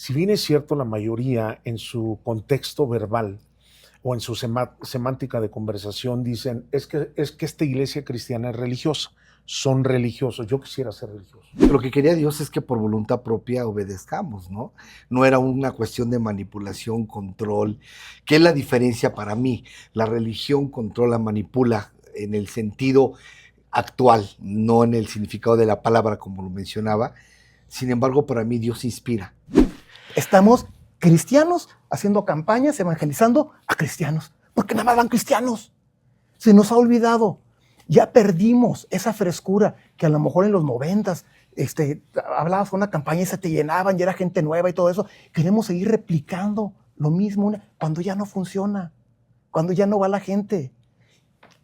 Si bien es cierto, la mayoría en su contexto verbal o en su semántica de conversación dicen, es que esta iglesia cristiana es religiosa, son religiosos, yo quisiera ser religioso. Lo que quería Dios es que por voluntad propia obedezcamos, ¿no? No era una cuestión de manipulación, control, que es la diferencia para mí. La religión controla, manipula en el sentido actual, no en el significado de la palabra como lo mencionaba. Sin embargo, para mí Dios inspira. Estamos cristianos haciendo campañas, evangelizando a cristianos, porque nada más van cristianos. Se nos ha olvidado. Ya perdimos esa frescura que a lo mejor en los 90s hablabas con una campaña y se te llenaban y era gente nueva y todo eso. Queremos seguir replicando lo mismo cuando ya no funciona, cuando ya no va la gente.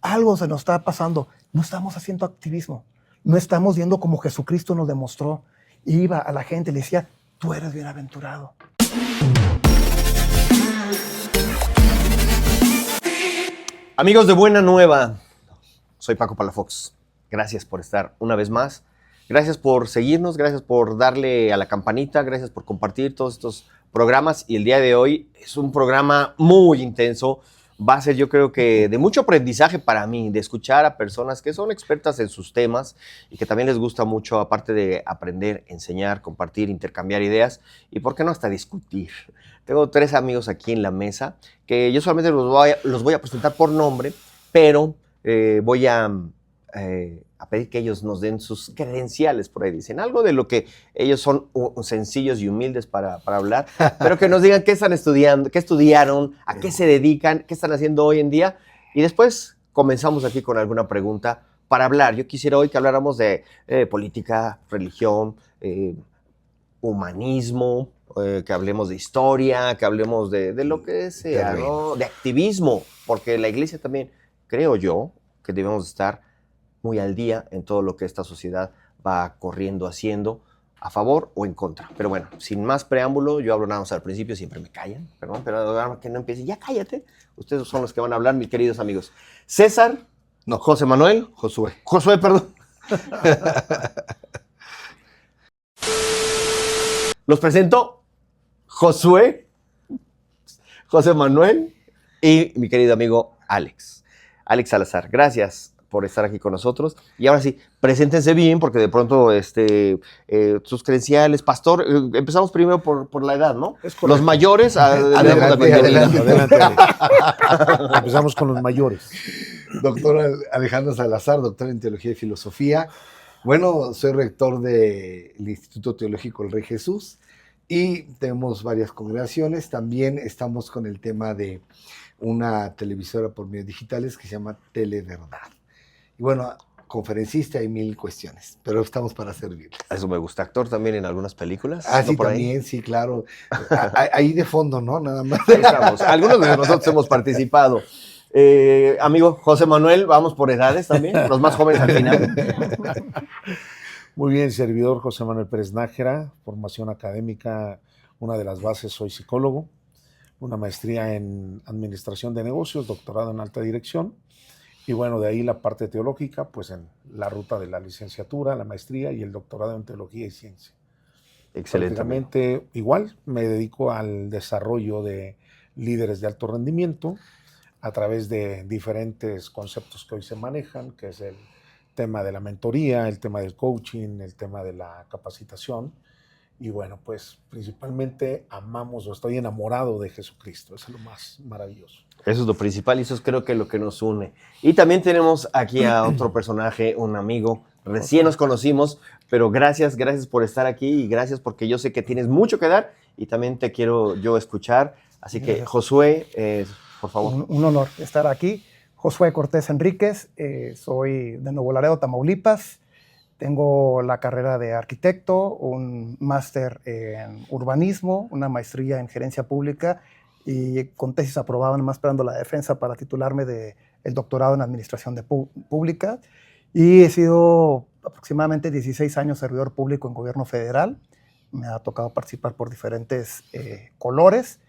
Algo se nos está pasando. No estamos haciendo activismo. No estamos viendo como Jesucristo nos demostró. Iba a la gente y le decía, tú eres bienaventurado. Amigos de Buena Nueva, soy Paco Palafox. Gracias por estar una vez más. Gracias por seguirnos, gracias por darle a la campanita, gracias por compartir todos estos programas. Y el día de hoy es un programa muy intenso. Va a ser, yo creo que, de mucho aprendizaje para mí, de escuchar a personas que son expertas en sus temas y que también les gusta mucho, aparte de aprender, enseñar, compartir, intercambiar ideas y, ¿por qué no, hasta discutir? Tengo 3 amigos aquí en la mesa que yo solamente los voy a presentar por nombre, pero voy a pedir que ellos nos den sus credenciales, por ahí dicen, algo de lo que ellos son sencillos y humildes para hablar, pero que nos digan qué están estudiando, qué estudiaron, a qué se dedican, qué están haciendo hoy en día, y después comenzamos aquí con alguna pregunta para hablar. Yo quisiera hoy que habláramos de política, religión, humanismo, que hablemos de historia, que hablemos de lo que sea, ¿no? De activismo, porque la iglesia también, creo yo, que debemos estar muy al día en todo lo que esta sociedad va corriendo, haciendo, a favor o en contra. Pero bueno, sin más preámbulo, yo hablo nada más al principio, siempre me callan, perdón, pero ahora que no empiece, ya cállate. Ustedes son los que van a hablar, mis queridos amigos. César, No, José Manuel, Josué. Josué, perdón. Los presento, Josué, José Manuel y mi querido amigo Alex Salazar. Gracias por estar aquí con nosotros. Y ahora sí, preséntense bien, porque de pronto sus credenciales, pastor, empezamos primero por la edad, ¿no? Los mayores, Adelante. Empezamos con los mayores. Doctor Alejandro Salazar, doctor en Teología y Filosofía. Bueno, soy rector del Instituto Teológico El Rey Jesús y tenemos varias congregaciones. También estamos con el tema de una televisora por medios digitales que se llama Televerdad. Y bueno, conferencista hay 1000 cuestiones, pero estamos para servir. Eso me gusta. Actor también en algunas películas. Ah, ¿no? sí, Por también, ahí. sí, claro. Ahí de fondo, ¿no? Nada más. Ahí estamos. Algunos de nosotros hemos participado. Amigo José Manuel, vamos por edades también, los más jóvenes al final. Muy bien, servidor José Manuel Pérez Nájera, formación académica, una de las bases, soy psicólogo, una maestría en administración de negocios, doctorado en alta dirección, y bueno, de ahí la parte teológica, pues en la ruta de la licenciatura, la maestría y el doctorado en teología y ciencia. Excelente. Prácticamente igual, me dedico al desarrollo de líderes de alto rendimiento a través de diferentes conceptos que hoy se manejan, que es el tema de la mentoría, el tema del coaching, el tema de la capacitación. Y bueno, pues principalmente amamos o estoy enamorado de Jesucristo. Eso es lo más maravilloso. Eso es lo principal y eso es creo que lo que nos une. Y también tenemos aquí a otro personaje, un amigo. Recién nos conocimos, pero gracias por estar aquí y gracias porque yo sé que tienes mucho que dar y también te quiero yo escuchar. Así que, Josué, por favor. Un honor estar aquí. Josué Cortés Enríquez, soy de Nuevo Laredo, Tamaulipas. Tengo la carrera de arquitecto, un máster en urbanismo, una maestría en gerencia pública y con tesis aprobada, nomás esperando la defensa para titularme del doctorado en administración pública. Y he sido aproximadamente 16 años servidor público en gobierno federal. Me ha tocado participar por diferentes colores.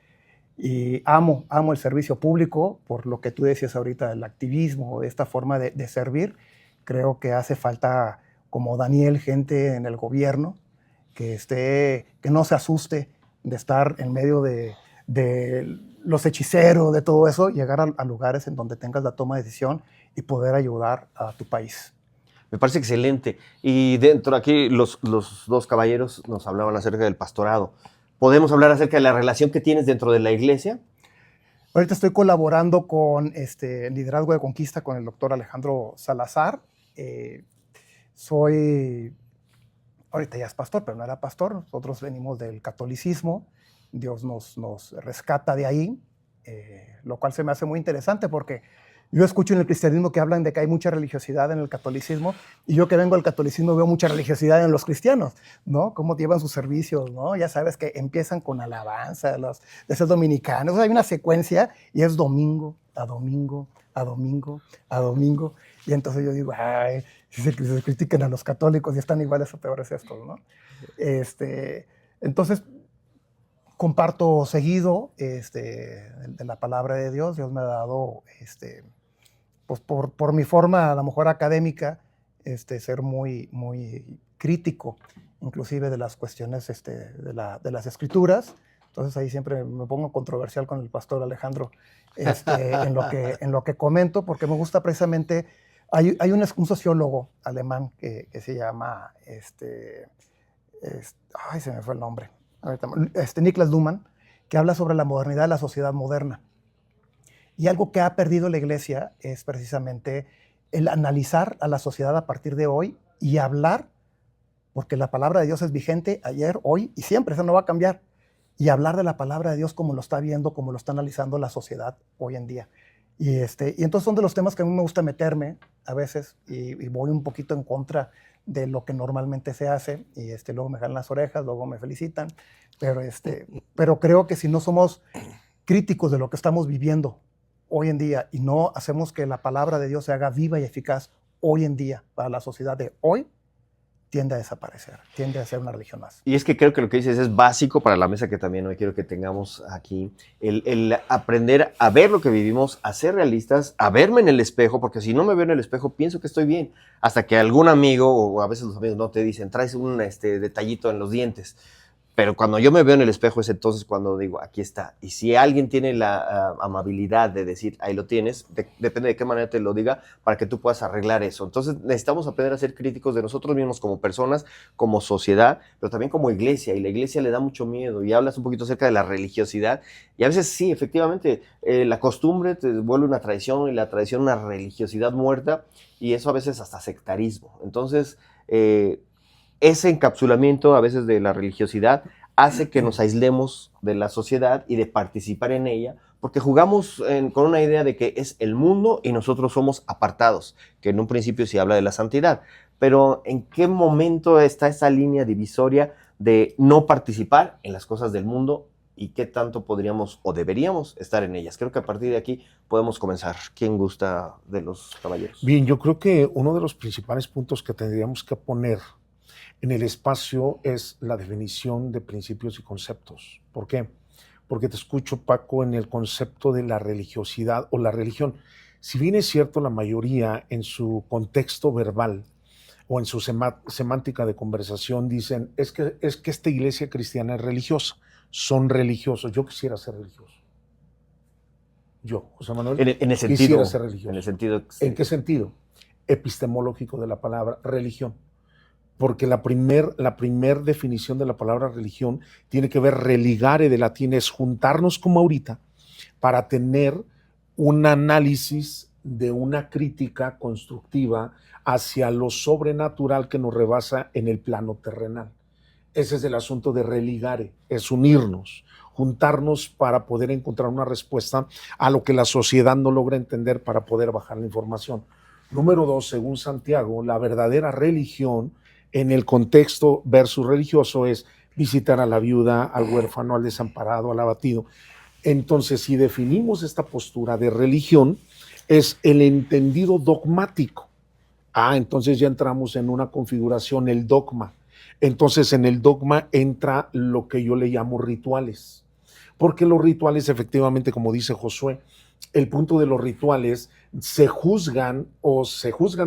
Y amo el servicio público por lo que tú decías ahorita, el activismo, esta forma de servir. Creo que hace falta, como Daniel, gente en el gobierno que no se asuste de estar en medio de los hechiceros, de todo eso, llegar a lugares en donde tengas la toma de decisión y poder ayudar a tu país. Me parece excelente. Y dentro aquí los dos caballeros nos hablaban acerca del pastorado. ¿Podemos hablar acerca de la relación que tienes dentro de la iglesia? Ahorita estoy colaborando con Liderazgo de Conquista con el doctor Alejandro Salazar. Ahorita ya es pastor, pero no era pastor. Nosotros venimos del catolicismo. Dios nos rescata de ahí, lo cual se me hace muy interesante porque yo escucho en el cristianismo que hablan de que hay mucha religiosidad en el catolicismo, y yo que vengo del catolicismo veo mucha religiosidad en los cristianos, ¿no? Cómo llevan sus servicios, ¿no? Ya sabes que empiezan con alabanza, de ser dominicanos. O sea, hay una secuencia y es domingo a domingo, a domingo, a domingo. Y entonces yo digo, ay, si se critican a los católicos y están iguales o peores estos, ¿no? Entonces, comparto seguido de la palabra de Dios. Dios me ha dado, pues por mi forma a lo mejor académica, ser muy, muy crítico, inclusive de las cuestiones de las escrituras. Entonces ahí siempre me pongo controversial con el pastor Alejandro en lo que comento, porque me gusta precisamente, hay un sociólogo alemán que se llama, ay, se me fue el nombre, Niklas Luhmann, que habla sobre la modernidad de la sociedad moderna. Y algo que ha perdido la iglesia es precisamente el analizar a la sociedad a partir de hoy y hablar, porque la palabra de Dios es vigente ayer, hoy y siempre, eso no va a cambiar. Y hablar de la palabra de Dios como lo está viendo, como lo está analizando la sociedad hoy en día. Y entonces son de los temas que a mí me gusta meterme a veces, y voy un poquito en contra de lo que normalmente se hace, y luego me jalan las orejas, luego me felicitan, pero creo que si no somos críticos de lo que estamos viviendo hoy en día y no hacemos que la palabra de Dios se haga viva y eficaz hoy en día para la sociedad de hoy, tiende a desaparecer, tiende a ser una religión más. Y es que creo que lo que dices es básico para la mesa que también hoy quiero que tengamos aquí, el aprender a ver lo que vivimos, a ser realistas, a verme en el espejo, porque si no me veo en el espejo pienso que estoy bien, hasta que algún amigo, o a veces los amigos no te dicen, traes un detallito en los dientes. Pero cuando yo me veo en el espejo es entonces cuando digo, aquí está. Y si alguien tiene la amabilidad de decir, ahí lo tienes, depende de qué manera te lo diga, para que tú puedas arreglar eso. Entonces necesitamos aprender a ser críticos de nosotros mismos como personas, como sociedad, pero también como iglesia. Y la iglesia le da mucho miedo. Y hablas un poquito acerca de la religiosidad. Y a veces sí, efectivamente, la costumbre te vuelve una tradición y la tradición una religiosidad muerta. Y eso a veces hasta sectarismo. Entonces, ese encapsulamiento a veces de la religiosidad hace que nos aislemos de la sociedad y de participar en ella, porque jugamos con una idea de que es el mundo y nosotros somos apartados, que en un principio se habla de la santidad, pero ¿en qué momento está esa línea divisoria de no participar en las cosas del mundo y qué tanto podríamos o deberíamos estar en ellas? Creo que a partir de aquí podemos comenzar. ¿Quién gusta de los caballeros? Bien, yo creo que uno de los principales puntos que tendríamos que poner en el espacio es la definición de principios y conceptos. ¿Por qué? Porque te escucho, Paco, en el concepto de la religiosidad o la religión. Si bien es cierto, la mayoría en su contexto verbal o en su semántica de conversación dicen, es que esta iglesia cristiana es religiosa, son religiosos. Yo quisiera ser religioso. Yo, José Manuel, En el sentido, quisiera ser religioso. En el sentido. ¿En qué sentido? Epistemológico de la palabra religión. Porque la primer definición de la palabra religión tiene que ver, religare de latín, es juntarnos como ahorita para tener un análisis de una crítica constructiva hacia lo sobrenatural que nos rebasa en el plano terrenal. Ese es el asunto de religare, es unirnos, juntarnos para poder encontrar una respuesta a lo que la sociedad no logra entender para poder bajar la información. Número 2, según Santiago, la verdadera religión en el contexto versus religioso es visitar a la viuda, al huérfano, al desamparado, al abatido. Entonces, si definimos esta postura de religión, es el entendido dogmático. Entonces ya entramos en una configuración, el dogma. Entonces, en el dogma entra lo que yo le llamo rituales. Porque los rituales, efectivamente, como dice Josué, el punto de los rituales se juzgan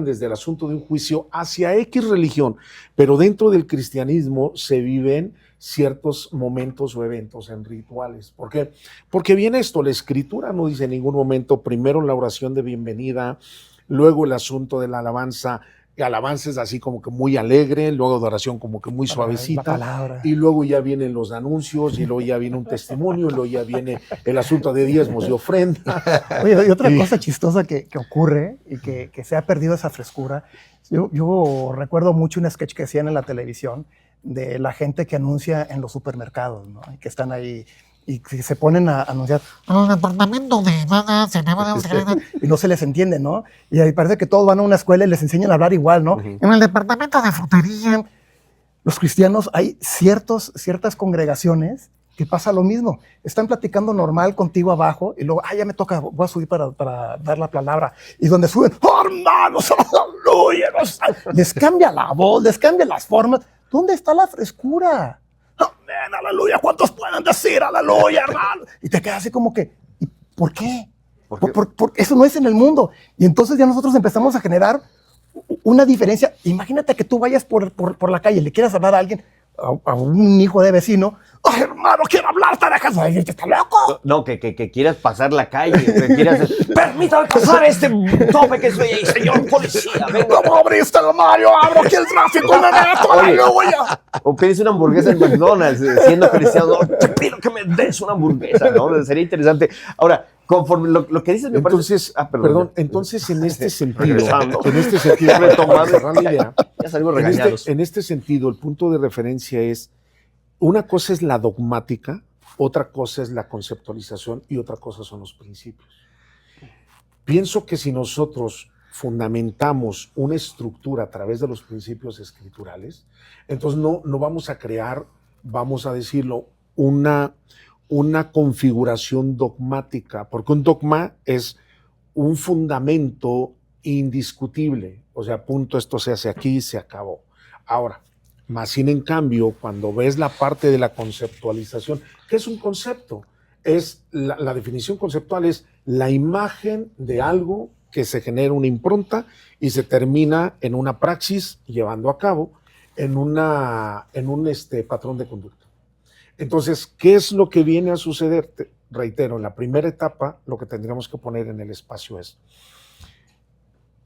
desde el asunto de un juicio hacia X religión, pero dentro del cristianismo se viven ciertos momentos o eventos en rituales. ¿Por qué? Porque viene esto, la escritura no dice en ningún momento primero la oración de bienvenida, luego el asunto de la alabanza. Alabanza es así como que muy alegre, luego de oración como que muy suavecita, y luego ya vienen los anuncios, y luego ya viene un testimonio, y luego ya viene el asunto de diezmos y ofrenda. Oye, y otra cosa chistosa que ocurre y que se ha perdido esa frescura, yo recuerdo mucho un sketch que hacían en la televisión de la gente que anuncia en los supermercados, ¿no? Y que están ahí y que se ponen a anunciar el departamento de y no se les entiende, ¿no? Y ahí parece que todos van a una escuela y les enseñan a hablar igual, ¿no? En el departamento de frutería. Los cristianos, hay ciertas congregaciones que pasa lo mismo. Están platicando normal contigo abajo y luego, ya me toca, voy a subir para dar la palabra. Y donde suben, ¡oh, hermanos, aleluya! Les cambia la voz, les cambia las formas. ¿Dónde está la frescura? Amén, aleluya, ¿cuántos pueden decir aleluya, hermano? Y te quedas así como que, ¿por qué? Porque eso no es en el mundo. Y entonces ya nosotros empezamos a generar una diferencia. Imagínate que tú vayas por la calle y le quieras hablar a alguien, a un hijo de vecino. ¡Ay, hermano, quiero hablarte! ¡Dejas de decirte, está loco! No, que quieras pasar la calle, que quieras... ¡Permítame pasar este tope que soy ahí, señor policía! ¿Cómo abriste el Mario? ¡Abro aquí el tráfico! ¡Me meto! ¡Aleluya! O pides una hamburguesa en McDonald's, siendo cristiano. Te pido que me des una hamburguesa, ¿no? Sería interesante. Ahora, conforme lo que dices me entonces, parece... perdón, entonces en este sentido, retomando la idea, ya salimos regañados. En este sentido, el punto de referencia es, una cosa es la dogmática, otra cosa es la conceptualización y otra cosa son los principios. Pienso que si nosotros fundamentamos una estructura a través de los principios escriturales, entonces no vamos a crear, vamos a decirlo, una configuración dogmática, porque un dogma es un fundamento indiscutible, o sea, punto, esto se hace aquí, se acabó. Ahora, más sin en cambio, cuando ves la parte de la conceptualización, ¿qué es un concepto? Es la definición conceptual es la imagen de algo que se genera una impronta y se termina en una praxis llevando a cabo en un patrón de conducta. Entonces, ¿qué es lo que viene a suceder? Reitero, en la primera etapa, lo que tendríamos que poner en el espacio es,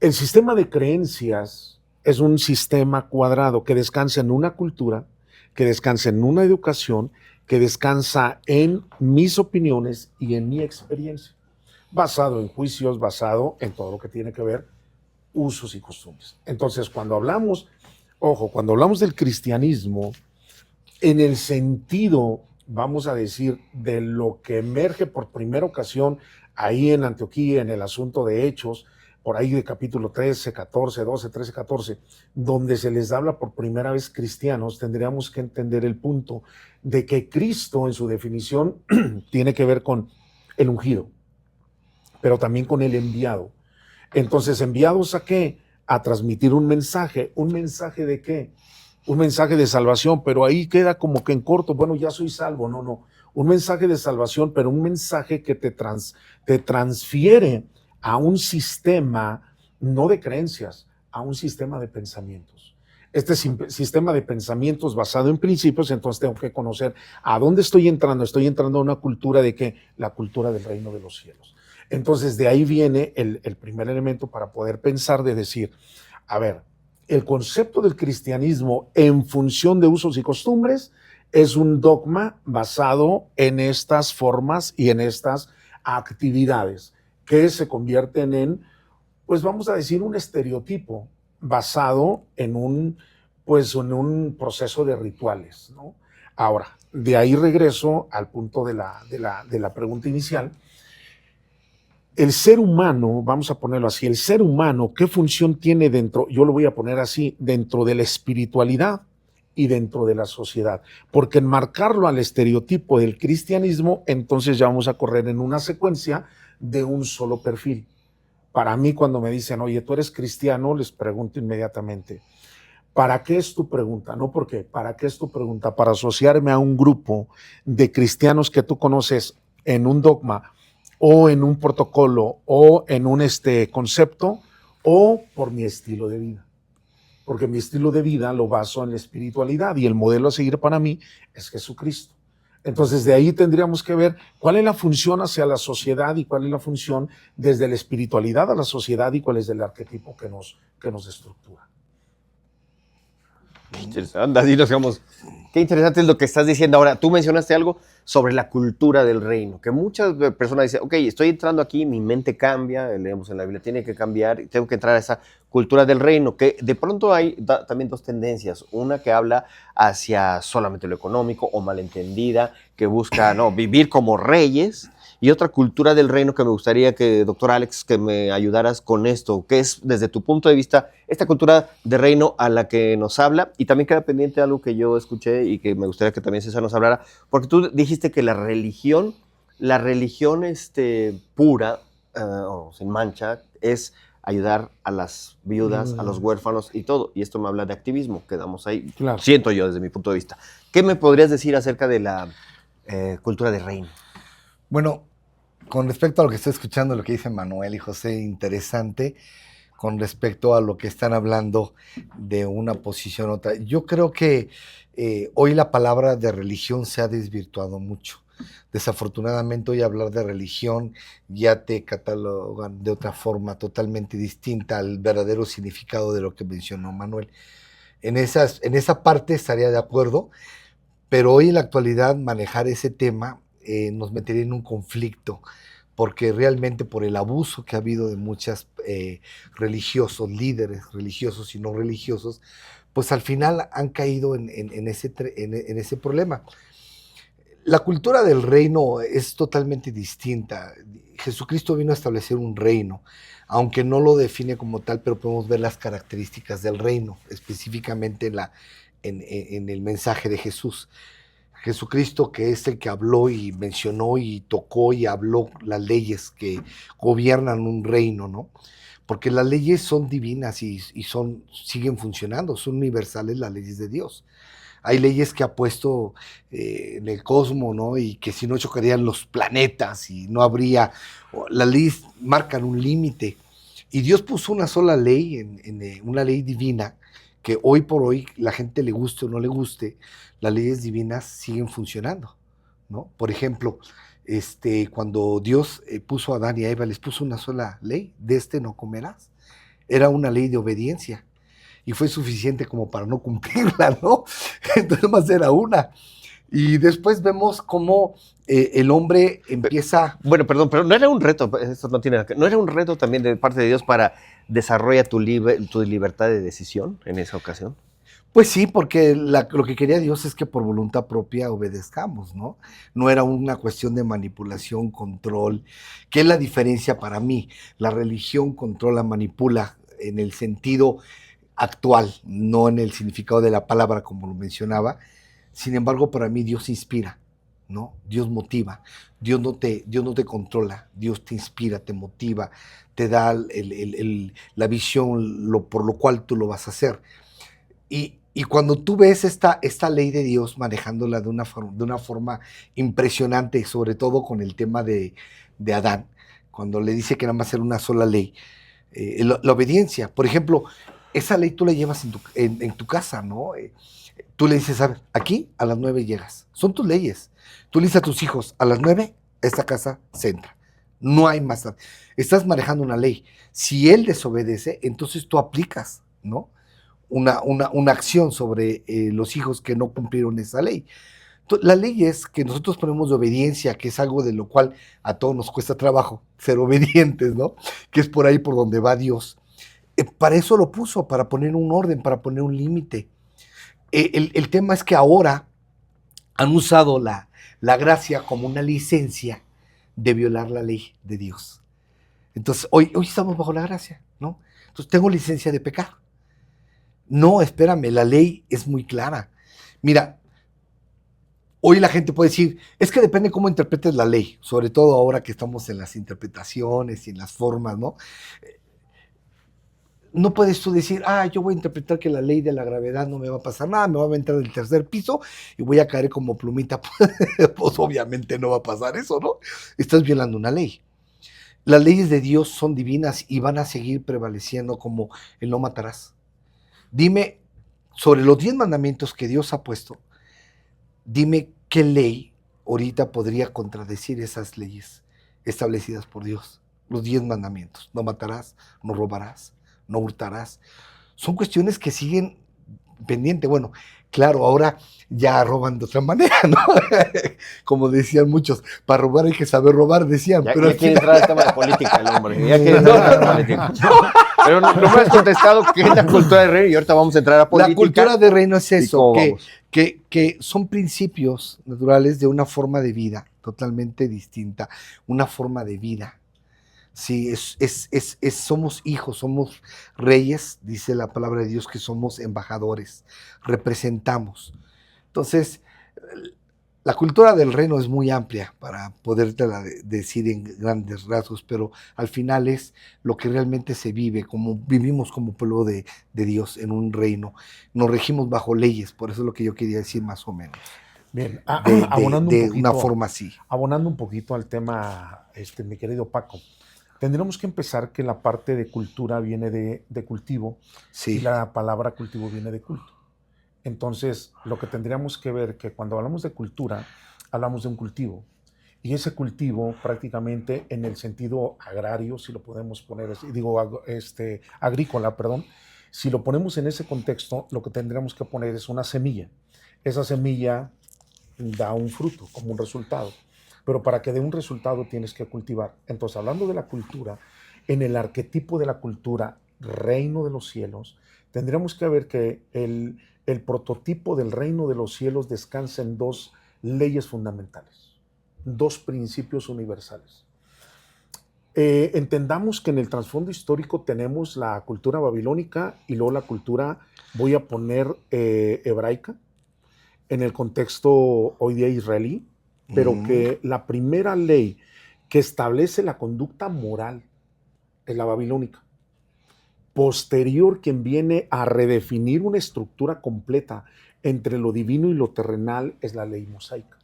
el sistema de creencias es un sistema cuadrado que descansa en una cultura, que descansa en una educación, que descansa en mis opiniones y en mi experiencia, basado en juicios, basado en todo lo que tiene que ver usos y costumbres. Entonces, cuando hablamos del cristianismo, en el sentido, vamos a decir, de lo que emerge por primera ocasión ahí en Antioquía, en el asunto de Hechos, por ahí de capítulo 13, 14, 12, 13, 14, donde se les habla por primera vez cristianos, tendríamos que entender el punto de que Cristo en su definición tiene que ver con el ungido, pero también con el enviado. Entonces, ¿enviados a qué? A transmitir un mensaje. ¿Un mensaje de qué? Un mensaje de salvación, pero ahí queda como que en corto, bueno, ya soy salvo. No. Un mensaje de salvación, pero un mensaje que te transfiere a un sistema, no de creencias, a un sistema de pensamientos. Este sistema de pensamientos basado en principios, entonces tengo que conocer a dónde estoy entrando. Estoy entrando a una cultura de ¿qué? La cultura del reino de los cielos. Entonces de ahí viene el primer elemento para poder pensar de decir, a ver, el concepto del cristianismo en función de usos y costumbres es un dogma basado en estas formas y en estas actividades que se convierten en, pues vamos a decir, un estereotipo basado en un proceso de rituales, ¿no? Ahora, de ahí regreso al punto de la pregunta inicial. El ser humano, vamos a ponerlo así, el ser humano, ¿qué función tiene dentro? Yo lo voy a poner así, dentro de la espiritualidad y dentro de la sociedad. Porque enmarcarlo al estereotipo del cristianismo, entonces ya vamos a correr en una secuencia de un solo perfil. Para mí, cuando me dicen, oye, tú eres cristiano, les pregunto inmediatamente, ¿para qué es tu pregunta? No, ¿por qué? ¿Para qué es tu pregunta? Para asociarme a un grupo de cristianos que tú conoces en un dogma o en un protocolo, o en un concepto, o por mi estilo de vida. Porque mi estilo de vida lo baso en la espiritualidad y el modelo a seguir para mí es Jesucristo. Entonces, de ahí tendríamos que ver cuál es la función hacia la sociedad y cuál es la función desde la espiritualidad a la sociedad y cuál es el arquetipo que nos estructura. Qué interesante, así nos quedamos. Qué interesante es lo que estás diciendo ahora. Tú mencionaste algo sobre la cultura del reino, que muchas personas dicen, ok, estoy entrando aquí, mi mente cambia, leemos en la Biblia, tiene que cambiar, y tengo que entrar a esa cultura del reino, que de pronto hay también dos tendencias, una que habla hacia solamente lo económico o malentendida, que busca vivir como reyes, y otra cultura del reino que me gustaría que, doctor Alex, que me ayudaras con esto, que es desde tu punto de vista, esta cultura de reino a la que nos habla, y también queda pendiente algo que yo escuché y que me gustaría que también César nos hablara, porque tú dijiste que la religión pura, o sin mancha, es ayudar a las viudas, a los huérfanos y todo, y esto me habla de activismo, quedamos ahí, Claro. siento yo desde mi punto de vista. ¿Qué me podrías decir acerca de la cultura de reino? Bueno, con respecto a lo que estoy escuchando, lo que dice Manuel y José, interesante, con respecto a lo que están hablando de una posición u otra. Yo creo que hoy la palabra de religión se ha desvirtuado mucho. Desafortunadamente hoy hablar de religión ya te catalogan de otra forma totalmente distinta al verdadero significado de lo que mencionó Manuel. En esa parte estaría de acuerdo, pero hoy en la actualidad manejar ese tema nos metería en un conflicto, porque realmente por el abuso que ha habido de muchos religiosos, líderes religiosos y no religiosos, pues al final han caído en ese problema. La cultura del reino es totalmente distinta. Jesucristo vino a establecer un reino, aunque no lo define como tal, pero podemos ver las características del reino, específicamente en el mensaje de Jesús. Jesucristo, que es el que habló y mencionó y tocó y habló las leyes que gobiernan un reino, ¿no? Porque las leyes son divinas y siguen funcionando, son universales las leyes de Dios. Hay leyes que ha puesto en el cosmos, ¿no? Y que si no chocarían los planetas y no habría, las leyes marcan un límite. Y Dios puso una sola ley, una ley divina, que hoy por hoy la gente le guste o no le guste, las leyes divinas siguen funcionando, ¿no? Por ejemplo, cuando Dios puso a Adán y a Eva, les puso una sola ley, de no comerás. Era una ley de obediencia y fue suficiente como para no cumplirla, ¿no? Entonces más era una. Y después vemos cómo el hombre empieza... Bueno, perdón, pero no era un reto, esto no tiene nada que, no era un reto también de parte de Dios para desarrollar tu libertad de decisión en esa ocasión. Pues sí, porque lo que quería Dios es que por voluntad propia obedezcamos, ¿no? No era una cuestión de manipulación, control, que es la diferencia para mí. La religión controla, manipula en el sentido actual, no en el significado de la palabra como lo mencionaba. Sin embargo, para mí Dios inspira, ¿no? Dios motiva, Dios no te controla, Dios te inspira, te motiva, te da la visión por lo cual tú lo vas a hacer. Y cuando tú ves esta ley de Dios manejándola de una forma impresionante, sobre todo con el tema de Adán, cuando le dice que nada más era una sola ley, la obediencia. Por ejemplo, esa ley tú la llevas en tu casa, ¿no? Tú le dices, a ver, aquí a las 9 llegas. Son tus leyes. Tú le dices a tus hijos, a las 9 esta casa se entra. No hay más. Estás manejando una ley. Si él desobedece, entonces tú aplicas, ¿no? Una acción sobre los hijos que no cumplieron esa ley. Entonces, la ley es que nosotros ponemos de obediencia, que es algo de lo cual a todos nos cuesta trabajo ser obedientes, ¿no? Que es por ahí por donde va Dios. Para eso lo puso, para poner un orden, para poner un límite. El tema es que ahora han usado la gracia como una licencia de violar la ley de Dios. Entonces, hoy estamos bajo la gracia, ¿no? Entonces, tengo licencia de pecar. No, espérame, la ley es muy clara. Mira, hoy la gente puede decir, es que depende cómo interpretes la ley, sobre todo ahora que estamos en las interpretaciones y en las formas, ¿no? No puedes tú decir, yo voy a interpretar que la ley de la gravedad no me va a pasar nada, me va a aventar del tercer piso y voy a caer como plumita. Pues obviamente no va a pasar eso, ¿no? Estás violando una ley. Las leyes de Dios son divinas y van a seguir prevaleciendo, como el no matarás. Dime, sobre los 10 mandamientos que Dios ha puesto, dime qué ley ahorita podría contradecir esas leyes establecidas por Dios. Los 10 mandamientos: no matarás, no robarás, no hurtarás. Son cuestiones que siguen pendiente. Bueno, claro, ahora ya roban de otra manera, ¿no? Como decían muchos, para robar hay que saber robar, decían. Ya, pero ya quiere entrar al tema de política el hombre. Ya quiere entrar al tema de política. Pero no me has contestado qué es la cultura del reino y ahorita vamos a entrar a política. La cultura del reino es ¿Y eso, cómo vamos? que son principios naturales de una forma de vida totalmente distinta, una forma de vida. Sí, somos hijos, somos reyes, dice la palabra de Dios, que somos embajadores, representamos. Entonces, la cultura del reino es muy amplia para podértela decir en grandes rasgos, pero al final es lo que realmente se vive, como vivimos como pueblo de Dios en un reino. Nos regimos bajo leyes, por eso es lo que yo quería decir más o menos. Bien, De una forma así. Abonando un poquito al tema, mi querido Paco, tendremos que empezar que la parte de cultura viene de cultivo Sí. y la palabra cultivo viene de culto. Entonces, lo que tendríamos que ver que cuando hablamos de cultura, hablamos de un cultivo. Y ese cultivo prácticamente en el sentido agrario, si lo podemos poner así, agrícola, perdón, si lo ponemos en ese contexto, lo que tendríamos que poner es una semilla. Esa semilla da un fruto como un resultado. Pero para que dé un resultado tienes que cultivar. Entonces, hablando de la cultura, en el arquetipo de la cultura, reino de los cielos, tendríamos que ver que el prototipo del reino de los cielos descansa en 2 leyes fundamentales, 2 principios universales. Entendamos que en el trasfondo histórico tenemos la cultura babilónica y luego la cultura, voy a poner hebraica, en el contexto hoy día israelí, pero que la primera ley que establece la conducta moral es la babilónica. Posterior, quien viene a redefinir una estructura completa entre lo divino y lo terrenal es la ley mosaica.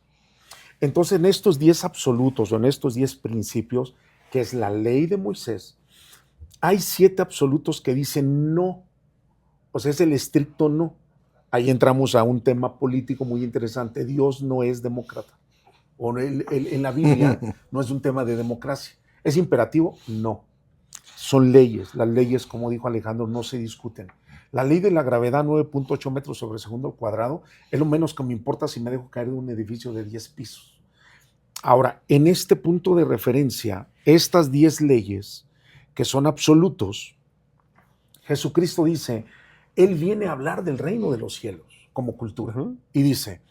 Entonces, en estos 10 absolutos o en estos 10 principios, que es la ley de Moisés, hay 7 absolutos que dicen no. O sea, es el estricto no. Ahí entramos a un tema político muy interesante. Dios no es demócrata. O en la Biblia no es un tema de democracia. ¿Es imperativo? No. Son leyes. Las leyes, como dijo Alejandro, no se discuten. La ley de la gravedad, 9.8 metros sobre segundo al cuadrado, es lo menos que me importa si me dejo caer de un edificio de 10 pisos. Ahora, en este punto de referencia, estas 10 leyes, que son absolutos, Jesucristo dice, Él viene a hablar del reino de los cielos como cultura. Y dice,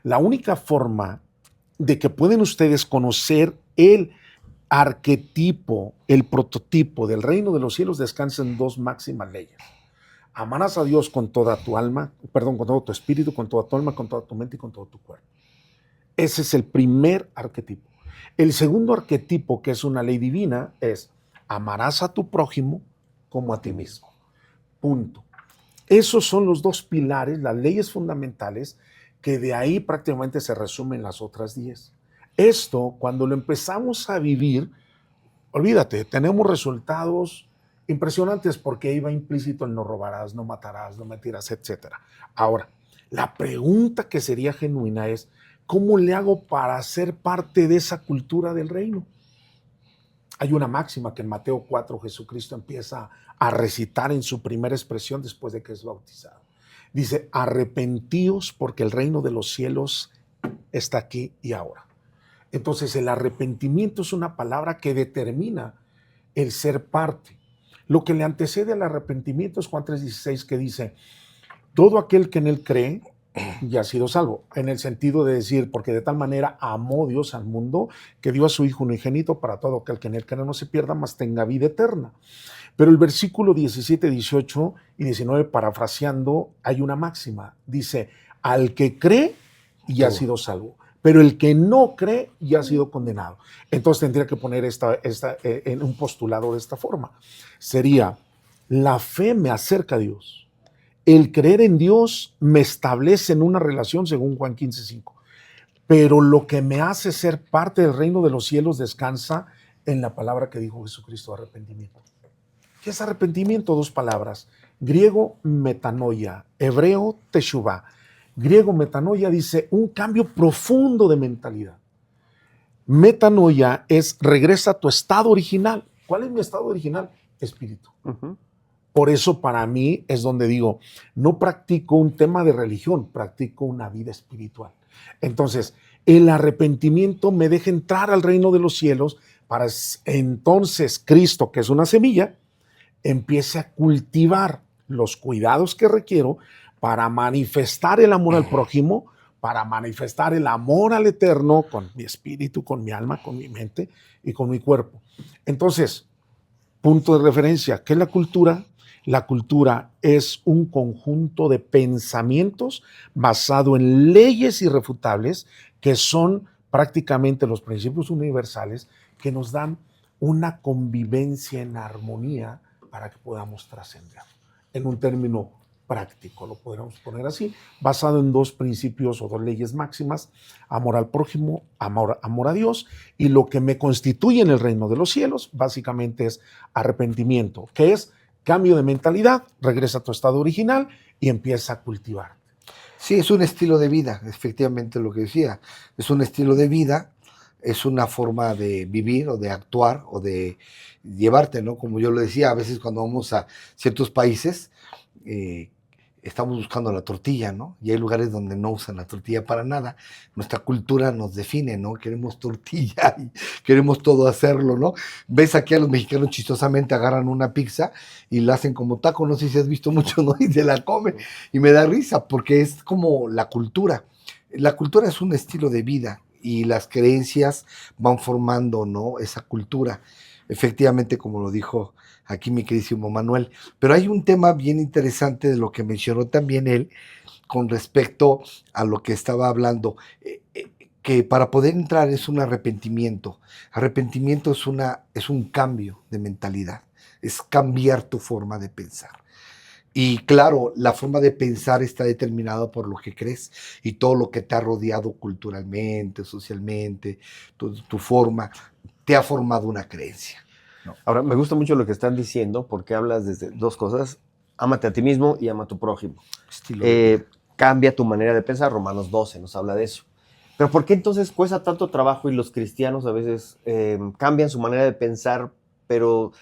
la única forma de que pueden ustedes conocer el arquetipo, el prototipo del reino de los cielos descansa en 2 máximas leyes. Amarás a Dios con toda tu alma, con todo tu espíritu, con toda tu alma, con toda tu mente y con todo tu cuerpo. Ese es el primer arquetipo. El segundo arquetipo, que es una ley divina, es amarás a tu prójimo como a ti mismo. Punto. Esos son los 2 pilares, las leyes fundamentales, que de ahí prácticamente se resumen las otras 10. Esto, cuando lo empezamos a vivir, olvídate, tenemos resultados impresionantes porque iba implícito el no robarás, no matarás, no mentirás, etc. Ahora, la pregunta que sería genuina es, ¿cómo le hago para ser parte de esa cultura del reino? Hay una máxima que en Mateo 4 Jesucristo empieza a recitar en su primera expresión después de que es bautizado. Dice, arrepentíos porque el reino de los cielos está aquí y ahora. Entonces el arrepentimiento es una palabra que determina el ser parte. Lo que le antecede al arrepentimiento es Juan 3:16, que dice, todo aquel que en él cree ya ha sido salvo, en el sentido de decir, porque de tal manera amó Dios al mundo que dio a su Hijo unigénito para todo aquel que en él cree no se pierda, mas tenga vida eterna. Pero el versículo 17, 18 y 19, parafraseando, hay una máxima. Dice, al que cree ya ha sido salvo, pero el que no cree ya ha sido condenado. Entonces tendría que poner en un postulado de esta forma. Sería, la fe me acerca a Dios. El creer en Dios me establece en una relación según Juan 15:5. Pero lo que me hace ser parte del reino de los cielos descansa en la palabra que dijo Jesucristo, arrepentimiento. ¿Qué es arrepentimiento? 2 palabras. Griego, metanoia. Hebreo, teshuvah. Griego, metanoia dice un cambio profundo de mentalidad. Metanoia es regresa a tu estado original. ¿Cuál es mi estado original? Espíritu. Por eso para mí es donde digo, no practico un tema de religión, practico una vida espiritual. Entonces, el arrepentimiento me deja entrar al reino de los cielos para entonces Cristo, que es una semilla, empiece a cultivar los cuidados que requiero para manifestar el amor al prójimo, para manifestar el amor al eterno con mi espíritu, con mi alma, con mi mente y con mi cuerpo. Entonces, punto de referencia, ¿qué es la cultura? La cultura es un conjunto de pensamientos basado en leyes irrefutables que son prácticamente los principios universales que nos dan una convivencia en armonía para que podamos trascender. En un término práctico, lo podríamos poner así, basado en 2 principios o 2 leyes máximas: amor al prójimo, amor a Dios, y lo que me constituye en el reino de los cielos, básicamente es arrepentimiento, que es cambio de mentalidad, regresa a tu estado original y empieza a cultivar. Sí, es un estilo de vida, efectivamente lo que decía, es un estilo de vida, es una forma de vivir o de actuar o de llevarte, ¿no? Como yo lo decía, a veces cuando vamos a ciertos países, estamos buscando la tortilla, ¿no? Y hay lugares donde no usan la tortilla para nada. Nuestra cultura nos define, ¿no? Queremos tortilla y queremos todo hacerlo, ¿no? Ves aquí a los mexicanos chistosamente agarran una pizza y la hacen como taco, no sé si has visto mucho, ¿no? Y se la comen. Y me da risa porque es como la cultura. La cultura es un estilo de vida y las creencias van formando, ¿no? Esa cultura. Efectivamente, como lo dijo aquí mi queridísimo Manuel. Pero hay un tema bien interesante de lo que mencionó también él con respecto a lo que estaba hablando, que para poder entrar es un arrepentimiento. Arrepentimiento es un cambio de mentalidad, es cambiar tu forma de pensar. Y claro, la forma de pensar está determinada por lo que crees y todo lo que te ha rodeado culturalmente, socialmente, tu forma, te ha formado una creencia. No. Ahora, me gusta mucho lo que están diciendo porque hablas de 2 cosas: ámate a ti mismo y ama a tu prójimo. Cambia tu manera de pensar, Romanos 12 nos habla de eso. Pero ¿por qué entonces cuesta tanto trabajo y los cristianos a veces cambian su manera de pensar, pero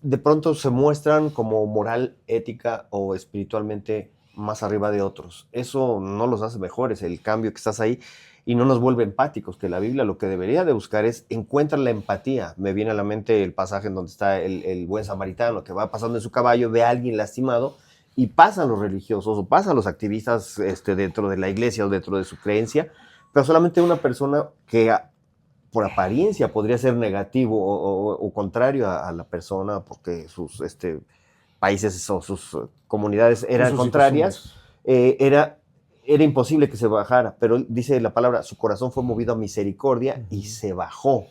de pronto se muestran como moral, ética o espiritualmente más arriba de otros? Eso no los hace mejores, el cambio que estás ahí, y no nos vuelve empáticos, que la Biblia lo que debería de buscar es encuentra la empatía. Me viene a la mente el pasaje en donde está el buen samaritano que va pasando en su caballo, ve a alguien lastimado y pasan los religiosos o pasan los activistas dentro de la iglesia o dentro de su creencia, pero solamente una persona que por apariencia podría ser negativo o contrario a la persona porque sus países o sus comunidades eran contrarias, era imposible que se bajara, pero dice la palabra, su corazón fue movido a misericordia y se bajó.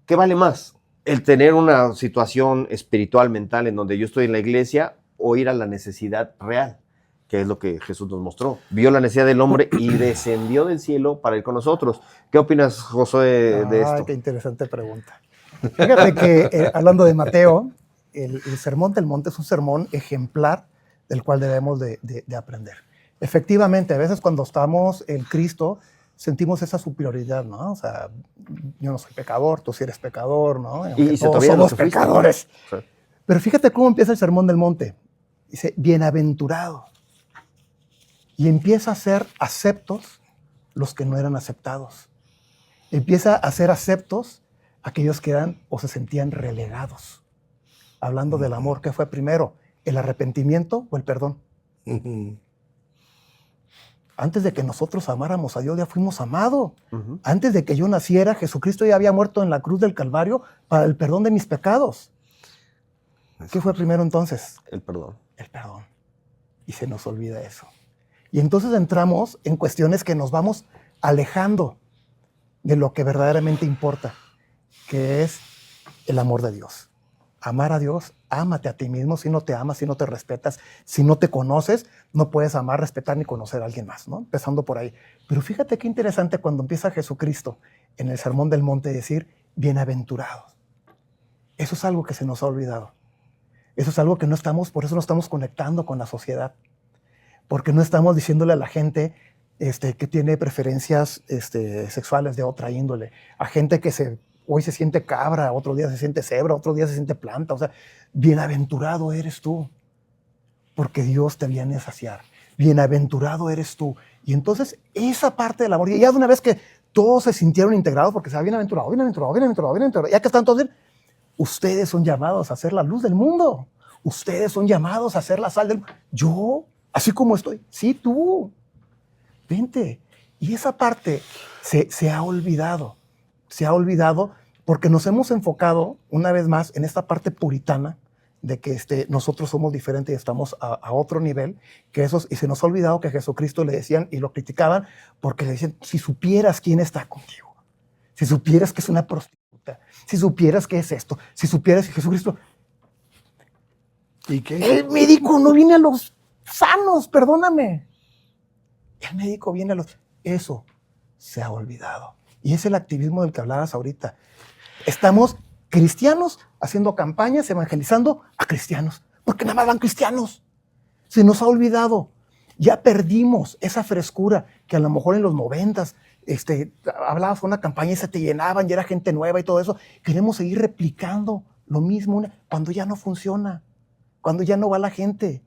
¿Qué vale más? El tener una situación espiritual, mental, en donde yo estoy en la iglesia, o ir a la necesidad real, que es lo que Jesús nos mostró. Vio la necesidad del hombre y descendió del cielo para ir con nosotros. ¿Qué opinas, Josué, de esto? Qué interesante pregunta. Fíjate que, hablando de Mateo, el Sermón del Monte es un sermón ejemplar del cual debemos de aprender. Efectivamente, a veces cuando estamos en Cristo, sentimos esa superioridad, ¿no? O sea, yo no soy pecador, tú sí eres pecador, ¿no? Y todos somos pecadores. Sí. Pero fíjate cómo empieza el Sermón del Monte. Dice, bienaventurado. Y empieza a ser aceptos los que no eran aceptados. Empieza a ser aceptos aquellos que eran o se sentían relegados. Hablando del amor, ¿qué fue primero? ¿El arrepentimiento o el perdón? Antes de que nosotros amáramos a Dios, ya fuimos amados. Antes de que yo naciera, Jesucristo ya había muerto en la cruz del Calvario para el perdón de mis pecados. ¿Qué fue primero entonces? El perdón. El perdón. Y se nos olvida eso. Y entonces entramos en cuestiones que nos vamos alejando de lo que verdaderamente importa, que es el amor de Dios. Amar a Dios, ámate a ti mismo. Si no te amas, si no te respetas, si no te conoces, no puedes amar, respetar ni conocer a alguien más, ¿no? Empezando por ahí. Pero fíjate qué interesante cuando empieza Jesucristo en el Sermón del Monte a decir, bienaventurados. Eso es algo que se nos ha olvidado. Eso es algo que no estamos, por eso no estamos conectando con la sociedad. Porque no estamos diciéndole a la gente que tiene preferencias sexuales de otra índole. A gente que hoy se siente cabra, otro día se siente cebra, otro día se siente planta. O sea, bienaventurado eres tú, porque Dios te viene a saciar. Bienaventurado eres tú. Y entonces esa parte del amor, y ya de una vez que todos se sintieron integrados, porque se va bienaventurado, bienaventurado, bienaventurado, bienaventurado, ya que están todos bien, ustedes son llamados a ser la luz del mundo. Ustedes son llamados a ser la sal del mundo. Yo, así como estoy, sí, tú, vente. Y esa parte se ha olvidado. Se ha olvidado porque nos hemos enfocado una vez más en esta parte puritana de que nosotros somos diferentes y estamos a otro nivel, y se nos ha olvidado que a Jesucristo le decían y lo criticaban porque le decían, si supieras quién está contigo, si supieras que es una prostituta, si supieras que es esto, si supieras que Jesucristo... ¿Y qué? El médico no viene a los sanos, perdóname. El médico viene a los... Eso se ha olvidado. Y es el activismo del que hablabas ahorita. Estamos cristianos haciendo campañas, evangelizando a cristianos, porque nada más van cristianos. Se nos ha olvidado. Ya perdimos esa frescura que a lo mejor en los 90s hablabas con una campaña y se te llenaban y era gente nueva y todo eso. Queremos seguir replicando lo mismo cuando ya no funciona, cuando ya no va la gente.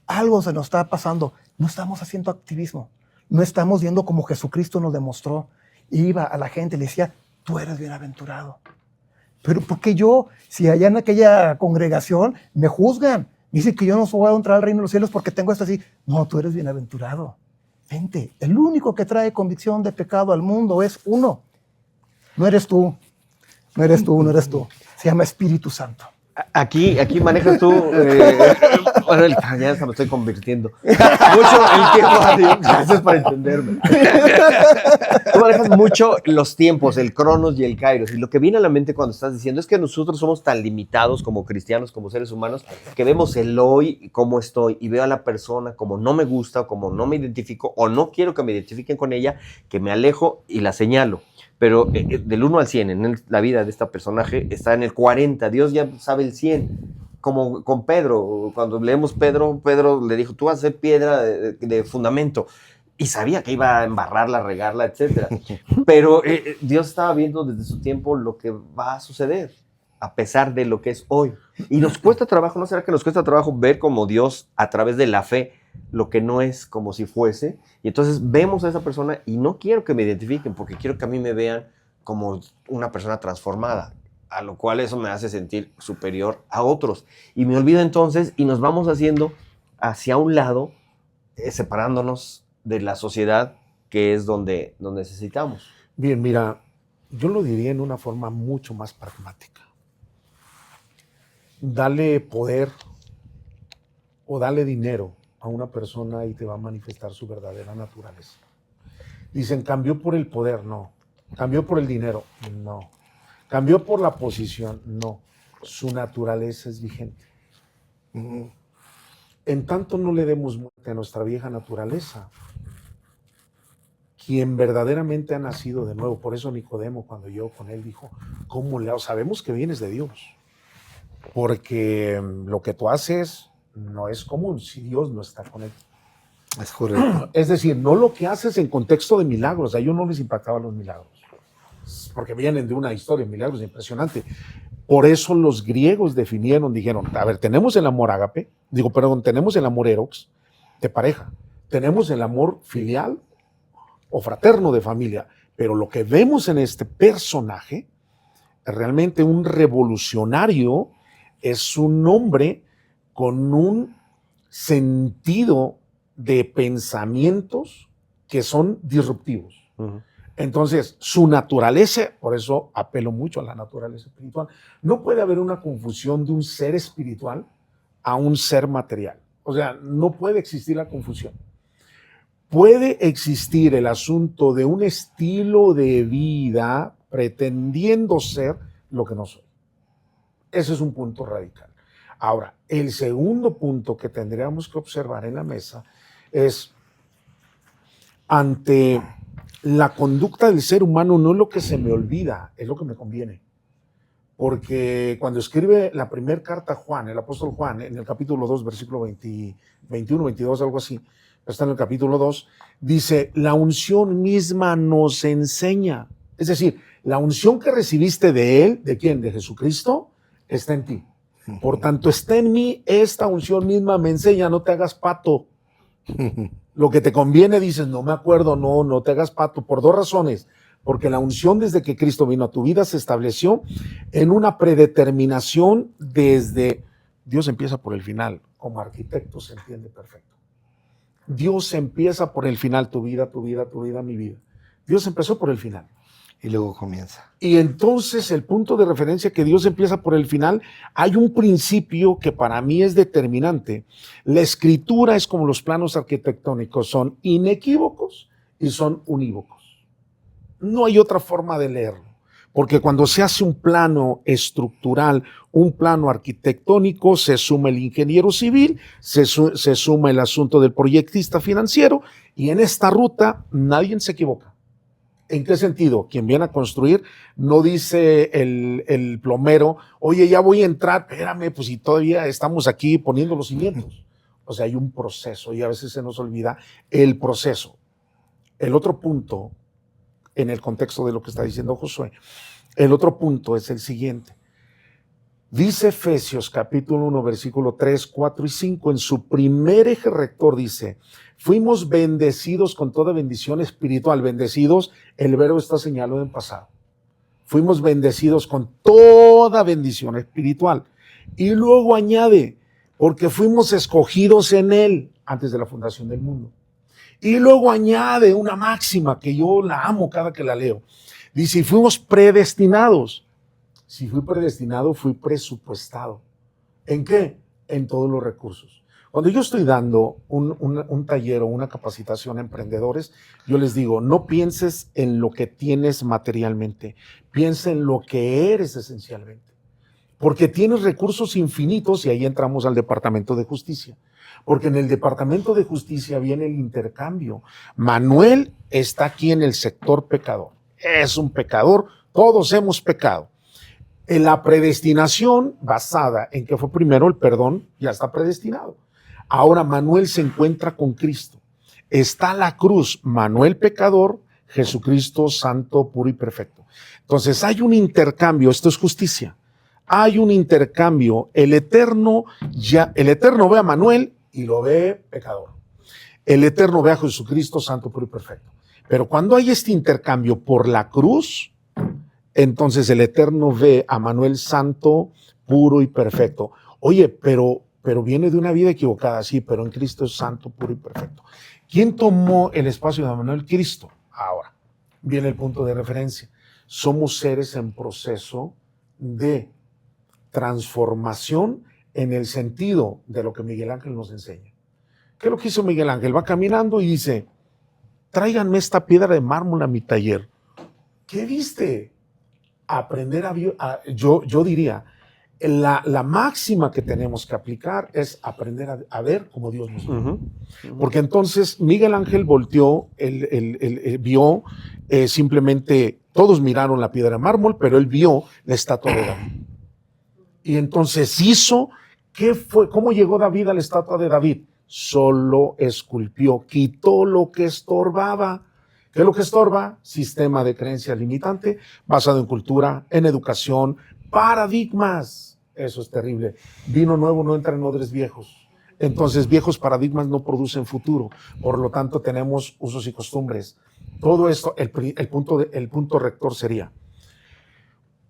Algo se nos está pasando. No estamos haciendo activismo. No estamos viendo como Jesucristo nos demostró. Iba a la gente y le decía, tú eres bienaventurado. Pero ¿por qué yo, si allá en aquella congregación me juzgan? Me dicen que yo no voy a entrar al reino de los cielos porque tengo esto así. No, tú eres bienaventurado. Vente. El único que trae convicción de pecado al mundo es uno. No eres tú. No eres tú, no eres tú. Se llama Espíritu Santo. Aquí manejas tú, bueno, ya se me estoy convirtiendo mucho el tiempo, adiós, gracias por entenderme. Tú manejas mucho los tiempos, el Cronos y el Kairos, y lo que viene a la mente cuando estás diciendo es que nosotros somos tan limitados como cristianos, como seres humanos, que vemos el hoy como estoy y veo a la persona como no me gusta, o como no me identifico, o no quiero que me identifiquen con ella, que me alejo y la señalo. Pero del 1 al 100, la vida de este personaje está en el 40. Dios ya sabe el 100. Como con Pedro. Cuando leemos Pedro le dijo, tú vas a ser piedra de fundamento. Y sabía que iba a embarrarla, regarla, etc. Pero Dios estaba viendo desde su tiempo lo que va a suceder, a pesar de lo que es hoy. Y nos cuesta trabajo, ¿no será que nos cuesta trabajo ver como Dios, a través de la fe, lo que no es como si fuese? Y entonces vemos a esa persona y no quiero que me identifiquen porque quiero que a mí me vean como una persona transformada, a lo cual eso me hace sentir superior a otros. Y me olvido entonces y nos vamos haciendo hacia un lado, separándonos de la sociedad que es donde necesitamos. Bien, mira, yo lo diría en una forma mucho más pragmática. Dale poder o dale dinero a una persona y te va a manifestar su verdadera naturaleza. Dicen, cambió por el poder, no. Cambió por el dinero, no. Cambió por la posición, no. Su naturaleza es vigente. En tanto no le demos muerte a nuestra vieja naturaleza, quien verdaderamente ha nacido de nuevo, por eso Nicodemo cuando llegó con él dijo, ¿cómo le hago? Sabemos que vienes de Dios, porque lo que tú haces no es común si Dios no está con él. Es correcto. Es decir, no lo que haces en contexto de milagros. A ellos no les impactaban los milagros, porque vienen de una historia de milagros impresionante. Por eso los griegos dijeron, a ver, tenemos el amor ágape, tenemos el amor eros de pareja, tenemos el amor filial o fraterno de familia, pero lo que vemos en este personaje es realmente un revolucionario, es un hombre con un sentido de pensamientos que son disruptivos. Uh-huh. Entonces, su naturaleza, por eso apelo mucho a la naturaleza espiritual, no puede haber una confusión de un ser espiritual a un ser material. O sea, no puede existir la confusión. Puede existir el asunto de un estilo de vida pretendiendo ser lo que no soy. Ese es un punto radical. Ahora, el segundo punto que tendríamos que observar en la mesa es ante la conducta del ser humano no es lo que se me olvida, es lo que me conviene. Porque cuando escribe la primera carta a Juan, el apóstol Juan, en el capítulo 2, versículo 21, 22, algo así, está en el capítulo 2, dice, la unción misma nos enseña. Es decir, la unción que recibiste de Él, ¿de quién? De Jesucristo, está en ti. Por tanto, está en mí, esta unción misma me enseña, no te hagas pato. Lo que te conviene, dices, no me acuerdo, no te hagas pato, por dos razones. Porque la unción desde que Cristo vino a tu vida se estableció en una predeterminación desde... Dios empieza por el final, como arquitecto se entiende perfecto. Dios empieza por el final, tu vida, mi vida. Dios empezó por el final. Y luego comienza. Y entonces el punto de referencia que Dios empieza por el final, hay un principio que para mí es determinante. La escritura es como los planos arquitectónicos, son inequívocos y son unívocos. No hay otra forma de leerlo, porque cuando se hace un plano estructural, un plano arquitectónico, se suma el ingeniero civil, se suma el asunto del proyectista financiero, y en esta ruta nadie se equivoca. ¿En qué sentido? Quien viene a construir no dice el plomero, oye, ya voy a entrar, espérame, pues si todavía estamos aquí poniendo los cimientos. O sea, hay un proceso y a veces se nos olvida el proceso. El otro punto, en el contexto de lo que está diciendo Josué, el otro punto es el siguiente. Dice Efesios capítulo 1, versículo 3, 4 y 5, en su primer eje rector dice, fuimos bendecidos con toda bendición espiritual. Bendecidos, el verbo está señalado en pasado. Fuimos bendecidos con toda bendición espiritual. Y luego añade, porque fuimos escogidos en Él antes de la fundación del mundo. Y luego añade una máxima que yo la amo cada que la leo. Dice, y fuimos predestinados. Si fui predestinado, fui presupuestado. ¿En qué? En todos los recursos. Cuando yo estoy dando un taller o una capacitación a emprendedores, yo les digo, no pienses en lo que tienes materialmente, piensa en lo que eres esencialmente. Porque tienes recursos infinitos y ahí entramos al Departamento de Justicia. Porque en el Departamento de Justicia viene el intercambio. Manuel está aquí en el sector pecador. Es un pecador, todos hemos pecado. En la predestinación basada en que fue primero el perdón, ya está predestinado. Ahora Manuel se encuentra con Cristo. Está la cruz, Manuel pecador, Jesucristo santo, puro y perfecto. Entonces hay un intercambio, esto es justicia. Hay un intercambio, el Eterno ve a Manuel y lo ve pecador. El Eterno ve a Jesucristo santo, puro y perfecto. Pero cuando hay este intercambio por la cruz, entonces el Eterno ve a Manuel santo, puro y perfecto. Oye, pero viene de una vida equivocada, sí, pero en Cristo es santo, puro y perfecto. ¿Quién tomó el espacio de Manuel? Cristo. Ahora, viene el punto de referencia. Somos seres en proceso de transformación en el sentido de lo que Miguel Ángel nos enseña. ¿Qué es lo que hizo Miguel Ángel? Va caminando y dice, tráiganme esta piedra de mármol a mi taller. ¿Qué viste? Aprender yo diría, la máxima que tenemos que aplicar es aprender a ver como Dios nos ve. Porque entonces Miguel Ángel volteó, vio, simplemente todos miraron la piedra de mármol, pero él vio la estatua de David. Y entonces hizo, ¿qué fue? ¿Cómo llegó David a la estatua de David? Solo esculpió, quitó lo que estorbaba. ¿Qué es lo que estorba? Sistema de creencia limitante, basado en cultura, en educación, paradigmas. Eso es terrible. Vino nuevo no entra en odres viejos. Entonces, viejos paradigmas no producen futuro. Por lo tanto, tenemos usos y costumbres. Todo esto, el punto rector sería,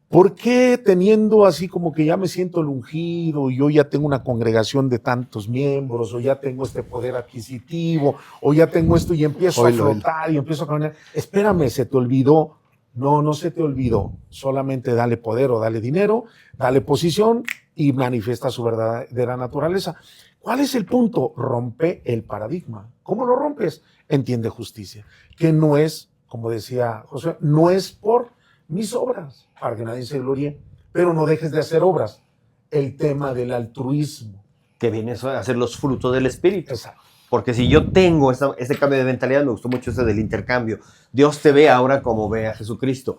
¿por qué teniendo así como que ya me siento el ungido y yo ya tengo una congregación de tantos miembros o ya tengo este poder adquisitivo o ya tengo esto y empiezo a flotar y empiezo a caminar? Espérame, ¿se te olvidó? No se te olvidó. Solamente dale poder o dale dinero, dale posición y manifiesta su verdadera naturaleza. ¿Cuál es el punto? Rompe el paradigma. ¿Cómo lo rompes? Entiende justicia. Que no es, como decía Josué, no es por mis obras, para que nadie se gloríe, pero no dejes de hacer obras. El tema del altruismo. Que viene a ser los frutos del Espíritu. Exacto. Porque si yo tengo este cambio de mentalidad, me gustó mucho ese del intercambio. Dios te ve ahora como ve a Jesucristo.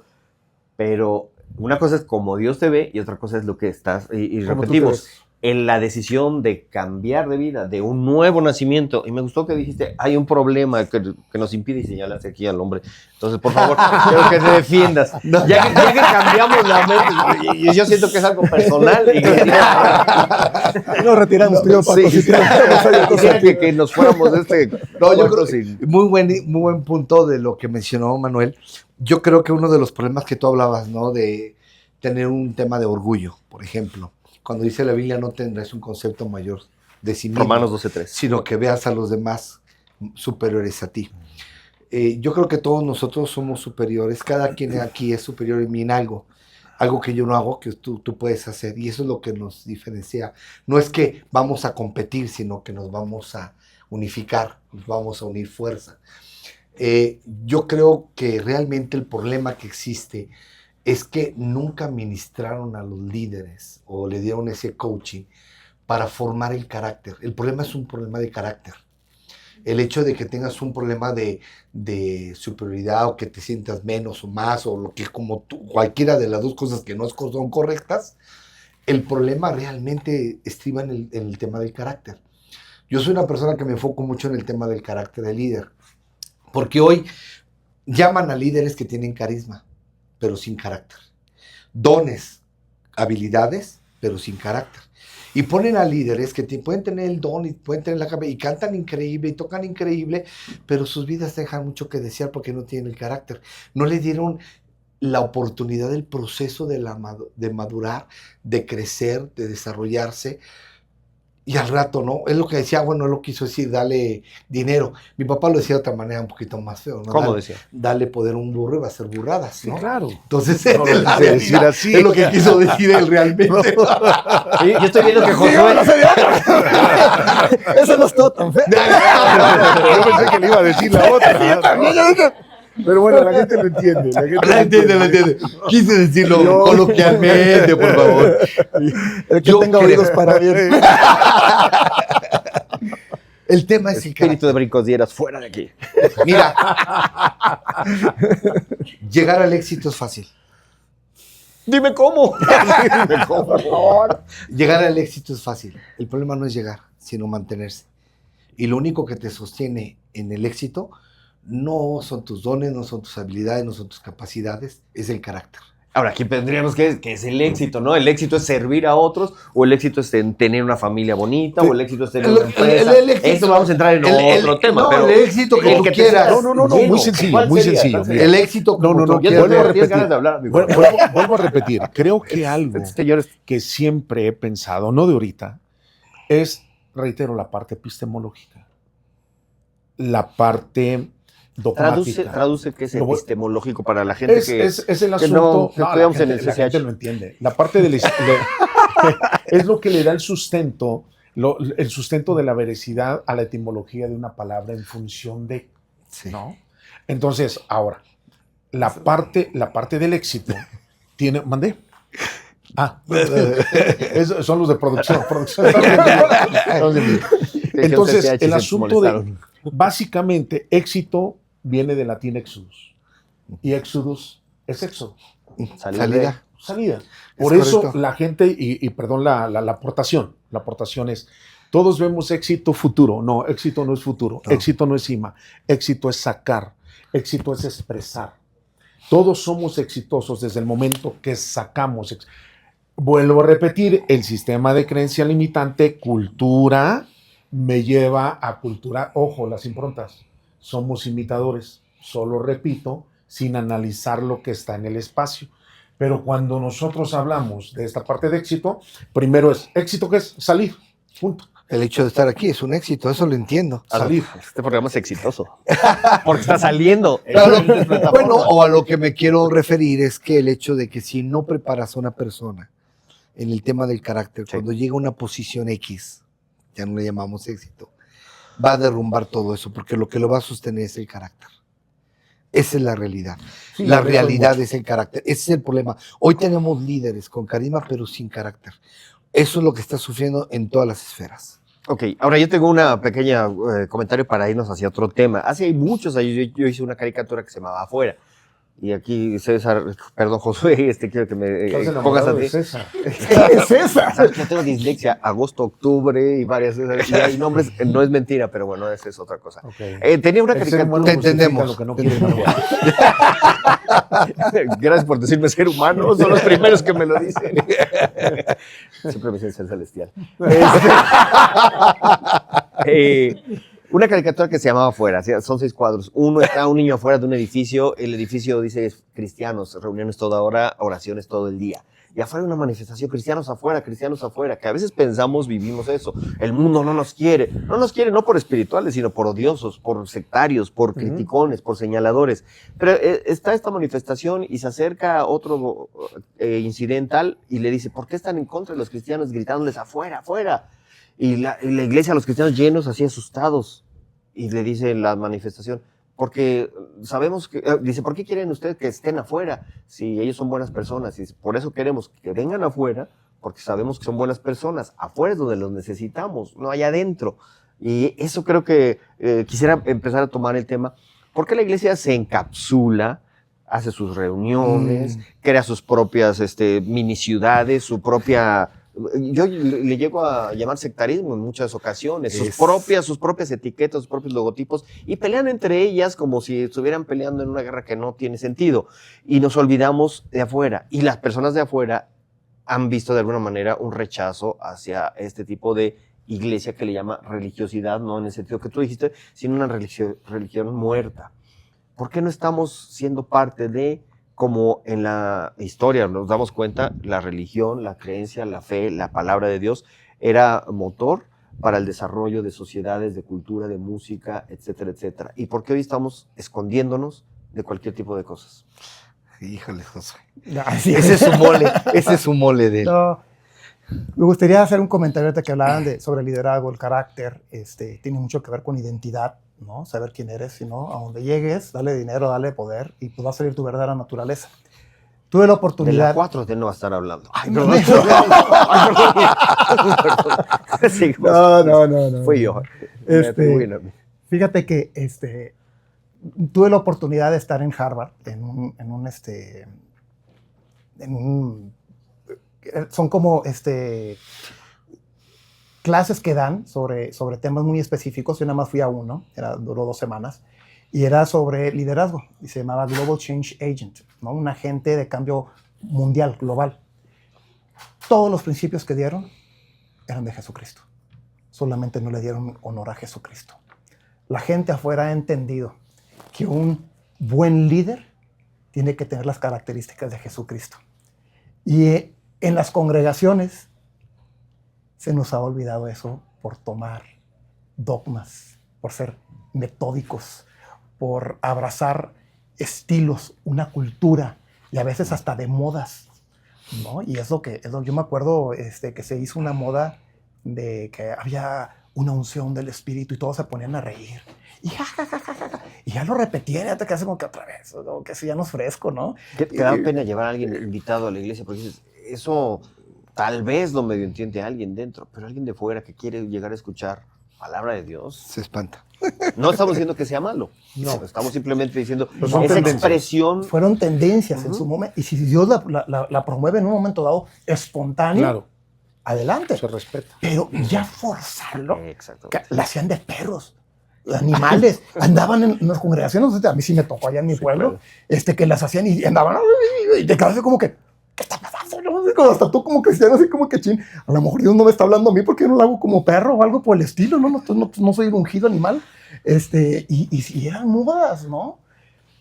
Pero una cosa es como Dios te ve y otra cosa es lo que estás, y Como tú te repetimos, ves. en la decisión de cambiar de vida, de un nuevo nacimiento. Y me gustó que dijiste, hay un problema que nos impide, y señalas aquí al hombre. Entonces, por favor, quiero que te defiendas. Ya que cambiamos la mente, y yo siento que es algo personal. Y Nos retiramos, tío Paco. sí, si sí. quieres. Quisiera que nos fuéramos de este. No, yo cuarto creo sin- muy buen punto de lo que mencionó Manuel. Yo creo que uno de los problemas que tú hablabas, ¿no? De tener un tema de orgullo, por ejemplo. Cuando dice la Biblia, no tendrás un concepto mayor de sí mismo, Romanos 12:3. sino que veas a los demás superiores a ti. Yo creo que todos nosotros somos superiores. Cada quien aquí es superior en mí en algo. Algo que yo no hago, que tú puedes hacer. Y eso es lo que nos diferencia. No es que vamos a competir, sino que nos vamos a unificar, nos vamos a unir fuerza. Yo creo que realmente el problema que existe es que nunca ministraron a los líderes o le dieron ese coaching para formar el carácter. El problema es un problema de carácter. El hecho de que tengas un problema de superioridad o que te sientas menos o más o lo que como tú, cualquiera de las dos cosas que no son correctas, el problema realmente estriba en el tema del carácter. Yo soy una persona que me enfoco mucho en el tema del carácter del líder, porque hoy llaman a líderes que tienen carisma, pero sin carácter. Dones, habilidades, pero sin carácter. Y ponen a líderes que pueden tener el don y pueden tener la cabeza y cantan increíble y tocan increíble, pero sus vidas dejan mucho que desear porque no tienen el carácter. No le dieron la oportunidad del proceso de madurar, de crecer, de desarrollarse. Y al rato, ¿no? Es lo que decía, bueno, él lo quiso decir, dale dinero. Mi papá lo decía de otra manera un poquito más feo, ¿no? ¿Cómo decía? Dale poder a un burro y va a ser burradas, ¿no? Sí, claro. Entonces, No lo es la quise decir realidad, así. es lo que quiso decir él realmente. Oye, yo estoy viendo que Sí, Josué. bueno, eso no es todo tan feo. Yo pensé que le iba a decir la otra. Pero bueno, la gente lo entiende. La gente La entiende, la entiende. Quise decirlo coloquialmente, por favor. El que Yo tenga creo- oídos para oír. El tema es el Espíritu carácter. de brincos dieras, fuera de aquí. Mira, llegar al éxito es fácil. Dime cómo. Dime cómo. Llegar al éxito es fácil. El problema no es llegar, sino mantenerse. Y lo único que te sostiene en el éxito no son tus dones, no son tus habilidades, no son tus capacidades, es el carácter. Ahora, aquí tendríamos que es el éxito, ¿no? El éxito es servir a otros, o el éxito es en tener una familia bonita, o el éxito es tener una empresa. el éxito- Eso vamos a entrar en otro tema. no, pero el éxito que tú te quieras. sientas No, lleno. muy sencillo, ¿Cuál muy sería? sencillo, ¿Cuál mira. sería? El éxito No, como no, tú Ya quieras. vuelvo a tienes repetir. ganas de hablar, amigo. Vuelvo a repetir. Creo que algo Este señor es- que siempre he pensado, no de ahorita, es, reitero, la parte epistemológica. La parte dogmática. Traduce qué es Lo voy- epistemológico para la gente Es el que asunto. no la estudiamos gente, en el la CCH. gente lo entiende. La parte del es lo que le da el sustento, el sustento de la veracidad a la etimología de una palabra en función de, Sí. ¿no? Entonces, ahora, la parte del éxito tiene. ¿Mandé? Ah, son los de producción. Entonces, el asunto de. Básicamente, éxito viene del latín exodus. Y exodus es éxodo. Salida. Salida. Es Por eso correcto. la gente, y perdón, la aportación. La aportación es, todos vemos éxito futuro. No, éxito no es futuro. No. Éxito no es cima. Éxito es sacar. Éxito es expresar. Todos somos exitosos desde el momento que sacamos. Vuelvo a repetir, el sistema de creencia limitante, cultura, me lleva a cultura. Ojo, las improntas. Somos imitadores. Solo repito, sin analizar lo que está en el espacio. Pero cuando nosotros hablamos de esta parte de éxito, primero es, ¿éxito qué es? Salir, punto. El hecho de estar aquí es un éxito, eso lo entiendo. Salir. Este programa es exitoso. Porque está saliendo. Bueno, o a lo que me quiero referir es que el hecho de que si no preparas a una persona en el tema del carácter, Sí. cuando llega a una posición X, ya no le llamamos éxito, va a derrumbar todo eso, porque lo que lo va a sostener es el carácter. Esa es la realidad. Sí, La eso es realidad mucho. es el carácter. Ese es el problema. Hoy tenemos líderes con carisma, pero sin carácter. Eso es lo que está sufriendo en todas las esferas. Ok, ahora yo tengo una pequeña comentario para irnos hacia otro tema. Hace muchos años yo hice una caricatura que se llamaba Afuera. Y aquí César, perdón Josué, quiero que me Estás pongas enamorado a de ti. César. ¿Qué es esa? Sabes que yo tengo dislexia, agosto, octubre y varias y hay nombres, no es mentira, pero bueno, esa es otra cosa. Ok. Tenía una El ser humano caricatura. Te justifica entendemos. lo que no quiere ver. Gracias por decirme ser humano, son los primeros que me lo dicen. Siempre me dicen ser celestial. Una caricatura que se llamaba Afuera, son 6 cuadros. Uno está un niño afuera de un edificio, el edificio dice cristianos, reuniones toda hora, oraciones todo el día. Y afuera hay una manifestación, cristianos afuera, que a veces pensamos, vivimos eso. El mundo no nos quiere no por espirituales, sino por odiosos, por sectarios, por criticones, por señaladores. Pero está esta manifestación y se acerca otro incidental y le dice, ¿por qué están en contra de los cristianos gritándoles afuera, afuera? Y la iglesia, los cristianos llenos, así asustados. Y le dice la manifestación, porque sabemos que, dice, ¿por qué quieren ustedes que estén afuera si ellos son buenas personas? Y dice, por eso queremos que vengan afuera, porque sabemos que son buenas personas. Afuera es donde los necesitamos, no allá adentro. Y eso creo que quisiera empezar a tomar el tema. ¿Por qué la iglesia se encapsula, hace sus reuniones, crea sus propias mini ciudades, su propia... Yo le llego a llamar sectarismo en muchas ocasiones, sus propias etiquetas, sus propios logotipos, y pelean entre ellas como si estuvieran peleando en una guerra que no tiene sentido. Y nos olvidamos de afuera. Y las personas de afuera han visto de alguna manera un rechazo hacia este tipo de iglesia que le llama religiosidad, no en el sentido que tú dijiste, sino una religión muerta. ¿Por qué no estamos siendo parte de... Como en la historia nos damos cuenta, la religión, la creencia, la fe, la palabra de Dios era motor para el desarrollo de sociedades, de cultura, de música, etcétera, etcétera. ¿Y por qué hoy estamos escondiéndonos de cualquier tipo de cosas? Híjole, José. Así Ese es su mole de él. No, me gustaría hacer un comentario ahorita que hablaban sobre el liderazgo, el carácter. Tiene mucho que ver con identidad, ¿no? Saber quién eres, sino a donde llegues, dale dinero, dale poder y pues va a salir tu verdadera naturaleza. Tuve la De oportunidad... la 4 no va a estar hablando. Ay, No, perdón. Sí, no. Fui yo. Fíjate que tuve la oportunidad de estar en Harvard, son como clases que dan sobre temas muy específicos. Yo nada más fui a uno, duró 2 semanas, y era sobre liderazgo, y se llamaba Global Change Agent, ¿no? Un agente de cambio mundial, global. Todos los principios que dieron eran de Jesucristo, solamente no le dieron honor a Jesucristo. La gente afuera ha entendido que un buen líder tiene que tener las características de Jesucristo. Y en las congregaciones se nos ha olvidado eso por tomar dogmas, por ser metódicos, por abrazar estilos, una cultura y a veces hasta de modas, ¿no? Y es lo que yo me acuerdo que se hizo una moda de que había una unción del Espíritu y todos se ponían a reír. Y ya lo repetían, ya te quedas como que otra vez, ¿no? Que eso ya no es fresco, ¿no? Que da pena llevar a alguien invitado a la iglesia, porque dices, eso tal vez lo medio entiende alguien dentro, pero alguien de fuera que quiere llegar a escuchar palabra de Dios. Se espanta. No estamos diciendo que sea malo, No. Estamos simplemente diciendo Pero son esa tendencias. expresión. Fueron tendencias en su momento. Y si Dios la promueve en un momento dado espontáneo, Claro, adelante. se respeta. Pero ya forzarlo, Exacto. que la hacían de perros, animales, andaban en las congregaciones, a mí sí me tocó allá en mi pueblo, que las hacían y andaban, y te quedas así como que, ¿qué está pasando? ¿No? Así como hasta tú como cristiano, así como que chin, a lo mejor Dios no me está hablando a mí porque yo no lo hago como perro o algo por el estilo, no soy un ungido animal, y si eran mudas, ¿no?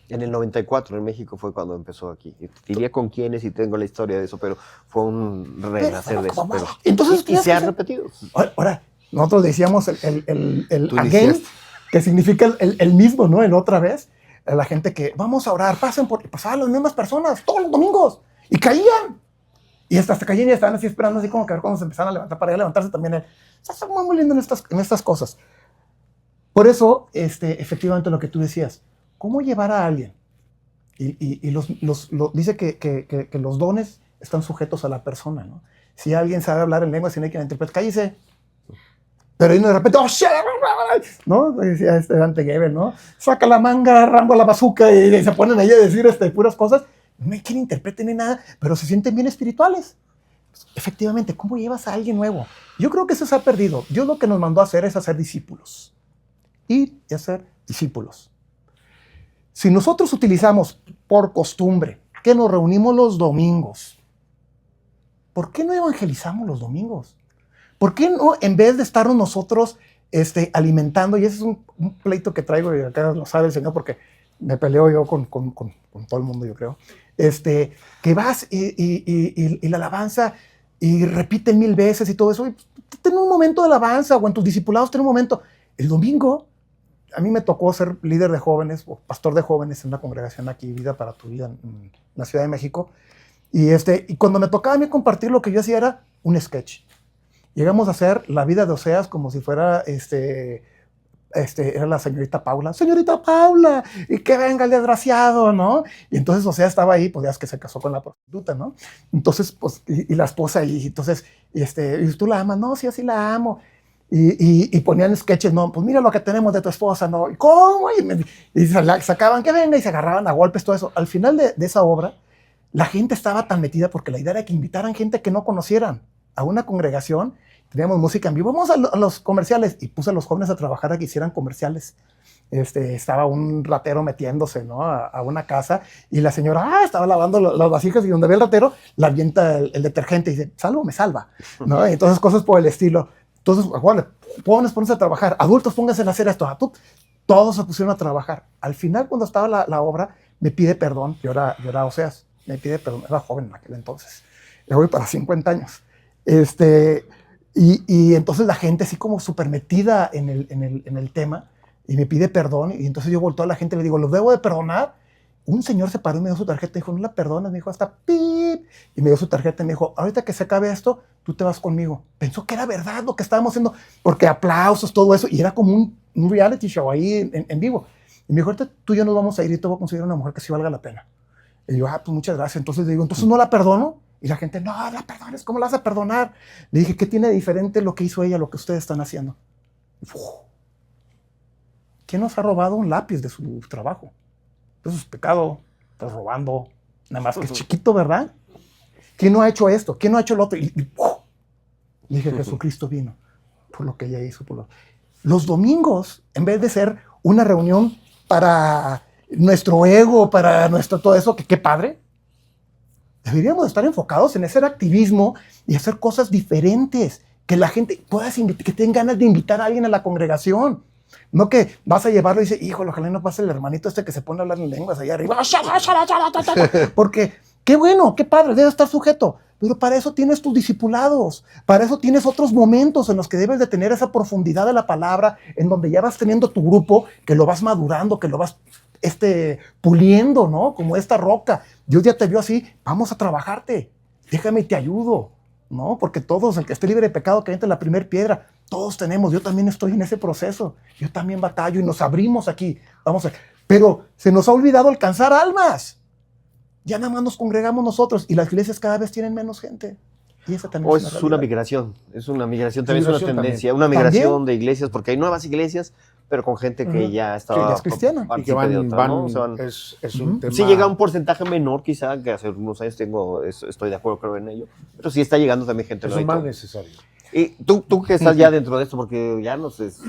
En el 94 en México fue cuando empezó aquí. Diría con quiénes y tengo la historia de eso, pero fue un renacer de eso. Pero, Entonces, y se ha repetido. Ahora, nosotros decíamos el Tú again, iniciaste. que significa el mismo, ¿no? El otra vez. La gente que, vamos a orar, pasaban las mismas personas todos los domingos y caían. Y hasta se caían y estaban así esperando, así como que a ver cuando se empezaban a levantar para ir a levantarse también. Está muy lindo en estas cosas. Por eso, efectivamente, lo que tú decías, ¿cómo llevar a alguien? Y dice que los dones están sujetos a la persona, ¿no? Si alguien sabe hablar en lengua, si no hay quien interprete, cállese. Pero de repente, oh, shit, ¿no? Decía Dante Gebel, ¿no? Saca la manga, rango la bazooka y se ponen ahí a decir puras cosas. No hay quien interprete ni nada, pero se sienten bien espirituales. Efectivamente, ¿cómo llevas a alguien nuevo? Yo creo que eso se ha perdido. Dios lo que nos mandó a hacer es hacer discípulos. Ir y hacer discípulos. Si nosotros utilizamos por costumbre que nos reunimos los domingos, ¿por qué no evangelizamos los domingos? ¿Por qué no, en vez de estarnos nosotros alimentando? Y ese es un pleito que traigo, y acá lo sabe el Señor, porque me peleo yo con todo el mundo, yo creo. Que vas y la alabanza y repiten 1000 veces y todo eso. Y ten un momento de alabanza, o en tus discipulados ten un momento. El domingo, a mí me tocó ser líder de jóvenes o pastor de jóvenes en una congregación aquí, Vida para tu Vida, en la Ciudad de México. Y cuando me tocaba a mí compartir, lo que yo hacía era un sketch. Llegamos a hacer la vida de Oseas como si fuera era la señorita Paula, y que venga el desgraciado, ¿no? Y entonces Oseas estaba ahí, pues ya es que se casó con la prostituta, ¿no? Entonces, pues, y la esposa ahí, entonces, y tú la amas, no, sí, así la amo. Y ponían sketches, no, pues mira lo que tenemos de tu esposa, ¿no? ¿Y cómo? Y sacaban que venga y se agarraban a golpes, todo eso. Al final de esa obra, la gente estaba tan metida porque la idea era que invitaran gente que no conocieran a una congregación. Teníamos música en vivo, vamos a los comerciales, y puse a los jóvenes a trabajar a que hicieran comerciales. Estaba un ratero metiéndose, ¿no? a una casa, y la señora estaba lavando las vasijas, y donde ve el ratero, la avienta el detergente y dice, ¿salvo me salva? ¿No? Y entonces cosas por el estilo. Entonces, bueno, pónganse a trabajar, adultos pónganse a hacer esto. Todos se pusieron a trabajar. Al final, cuando estaba la obra, me pide perdón. Yo era Oseas, me pide perdón, era joven en aquel entonces. Ya voy para 50 años. Y entonces la gente así como súper metida en el tema, y me pide perdón, y entonces yo volteo a la gente y le digo, ¿los debo de perdonar? Un señor se paró y me dio su tarjeta y dijo, no la perdonas, me dijo, hasta pip, y me dio su tarjeta y me dijo, ahorita que se acabe esto, tú te vas conmigo. Pensó que era verdad lo que estábamos haciendo, porque aplausos, todo eso, y era como un reality show ahí en vivo. Y me dijo, ahorita tú y yo nos vamos a ir y te voy a conseguir una mujer que sí valga la pena. Y yo, pues muchas gracias. Entonces le digo, entonces no la perdono. Y la gente, no la perdones, ¿cómo la vas a perdonar? Le dije, ¿qué tiene de diferente lo que hizo ella a lo que ustedes están haciendo? ¿Quién nos ha robado un lápiz de su trabajo? Eso es pecado, estás robando, nada más que es chiquito, ¿verdad? ¿Quién no ha hecho esto? ¿Quién no ha hecho lo otro? Y dije, Jesucristo vino por lo que ella hizo. Los domingos, en vez de ser una reunión para nuestro ego, para nuestro todo eso, que qué padre, deberíamos estar enfocados en hacer activismo y hacer cosas diferentes, que la gente que tenga ganas de invitar a alguien a la congregación. No que vas a llevarlo y dices, híjole, ojalá no pase el hermanito que se pone a hablar en lenguas allá arriba. Porque qué bueno, qué padre, debe estar sujeto. Pero para eso tienes tus discipulados, para eso tienes otros momentos en los que debes de tener esa profundidad de la palabra, en donde ya vas teniendo tu grupo, que lo vas madurando, que lo vas puliendo, ¿no? Como esta roca. Dios ya te vio así, vamos a trabajarte, déjame y te ayudo, ¿no? Porque todos, el que esté libre de pecado, que entre la primera piedra, todos tenemos, yo también estoy en ese proceso, yo también batallo y nos abrimos aquí, pero se nos ha olvidado alcanzar almas. Ya nada más nos congregamos nosotros y las iglesias cada vez tienen menos gente. Y esa también es una migración, también es una tendencia, una migración ¿también? De iglesias, porque hay nuevas iglesias, pero con gente que ya estaba... Que ya es cristiana. Y que es un tema... Sí llega a un porcentaje menor quizá, que hace unos años estoy de acuerdo creo en ello, pero sí está llegando también gente nueva. Es un mal necesario. Y tú que estás ya dentro de esto, porque ya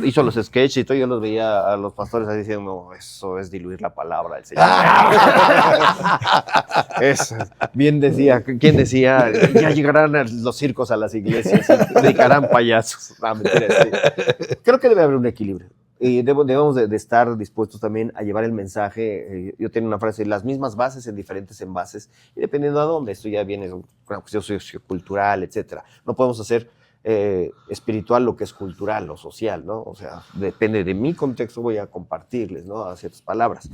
hizo los sketches y todo, yo los veía a los pastores ahí diciendo, eso es diluir la palabra del Señor. Bien decía, ¿quién decía? Ya llegarán los circos a las iglesias y dedicarán payasos. No, mentira, sí. Creo que debe haber un equilibrio. Y debemos de estar dispuestos también a llevar el mensaje. Yo tengo una frase, las mismas bases en diferentes envases, y dependiendo a dónde, esto ya viene una cuestión sociocultural, etcétera. No podemos hacer espiritual lo que es cultural o social, ¿no? O sea, depende de mi contexto, voy a compartirles, ¿no? A ciertas palabras.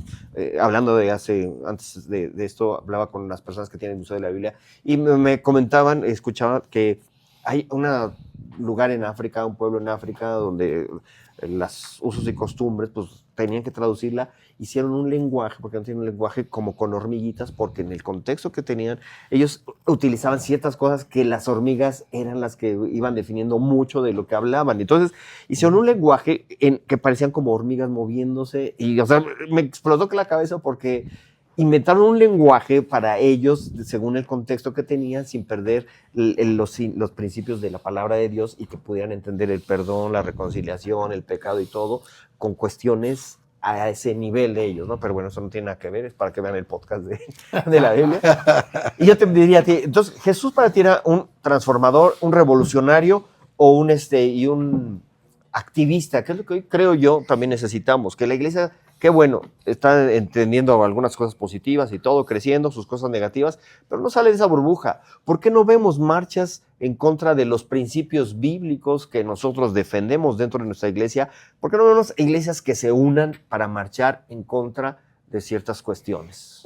Hablando antes de esto, hablaba con las personas que tienen el Museo de la Biblia y me comentaban, escuchaban que hay una lugar en África, un pueblo en África, donde las usos y costumbres, pues tenían que traducirla, hicieron un lenguaje, porque no tienen un lenguaje como con hormiguitas, porque en el contexto que tenían, ellos utilizaban ciertas cosas que las hormigas eran las que iban definiendo mucho de lo que hablaban. Entonces, hicieron un lenguaje que parecían como hormigas moviéndose, y o sea, me explotó la cabeza porque inventaron un lenguaje para ellos, según el contexto que tenían, sin perder los principios de la palabra de Dios y que pudieran entender el perdón, la reconciliación, el pecado y todo, con cuestiones a ese nivel de ellos, ¿no? Pero bueno, eso no tiene nada que ver, es para que vean el podcast de la Biblia. Y yo te diría a ti, entonces, ¿Jesús para ti era un transformador, un revolucionario o un activista? Que es lo que hoy creo yo también necesitamos, que la iglesia... Qué bueno, está entendiendo algunas cosas positivas y todo, creciendo, sus cosas negativas, pero no sale de esa burbuja. ¿Por qué no vemos marchas en contra de los principios bíblicos que nosotros defendemos dentro de nuestra iglesia? ¿Por qué no vemos iglesias que se unan para marchar en contra de ciertas cuestiones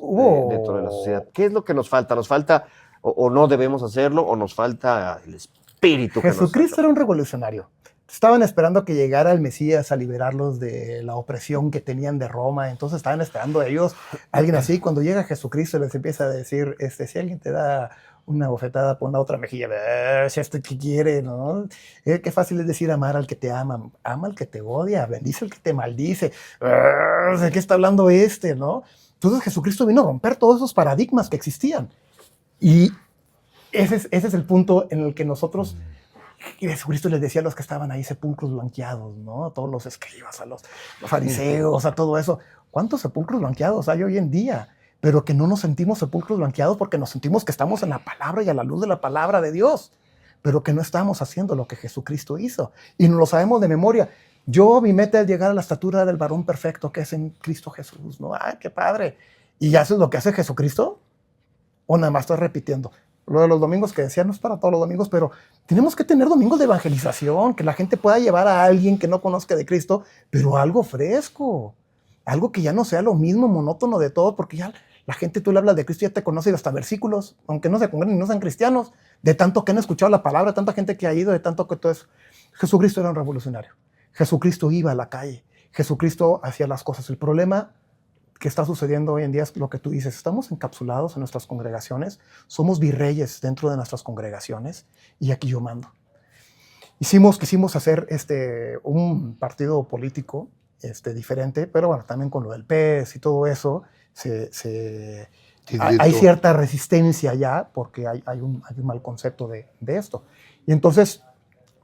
dentro de la sociedad? ¿Qué es lo que nos falta? ¿Nos falta o no debemos hacerlo o nos falta el espíritu? Jesucristo era un revolucionario. Estaban esperando que llegara el Mesías a liberarlos de la opresión que tenían de Roma, entonces estaban esperando a ellos, alguien así. Cuando llega Jesucristo les empieza a decir, si alguien te da una bofetada, pon la otra mejilla, si esto que quiere, ¿no? Qué fácil es decir amar al que te ama al que te odia, bendice al que te maldice, ¿de qué está hablando no? Entonces Jesucristo vino a romper todos esos paradigmas que existían, y ese es el punto en el que nosotros... Y Jesucristo les decía a los que estaban ahí, sepulcros blanqueados, ¿no? A todos los escribas, a los fariseos, a todo eso. ¿Cuántos sepulcros blanqueados hay hoy en día? Pero que no nos sentimos sepulcros blanqueados porque nos sentimos que estamos en la palabra y a la luz de la palabra de Dios, pero que no estamos haciendo lo que Jesucristo hizo. Y no lo sabemos de memoria. Mi meta es llegar a la estatura del varón perfecto que es en Cristo Jesús, ¿no? ¡Ay, qué padre! ¿Y ya haces lo que hace Jesucristo? ¿O nada más estoy repitiendo? Lo de los domingos que decía no es para todos los domingos, pero tenemos que tener domingos de evangelización, que la gente pueda llevar a alguien que no conozca de Cristo, pero algo fresco, algo que ya no sea lo mismo, monótono de todo, porque ya la gente, tú le hablas de Cristo y ya te conoce hasta versículos, aunque no se congreguen y no sean cristianos, de tanto que han escuchado la palabra, tanta gente que ha ido, de tanto que todo eso. Jesucristo era un revolucionario. Jesucristo iba a la calle. Jesucristo hacía las cosas. El problema que está sucediendo hoy en día es lo que tú dices. Estamos encapsulados en nuestras congregaciones, somos virreyes dentro de nuestras congregaciones, y aquí yo mando. Quisimos hacer un partido político diferente, pero bueno, también con lo del PES y todo eso, hay cierta resistencia ya, porque hay un mal concepto de esto. Y entonces,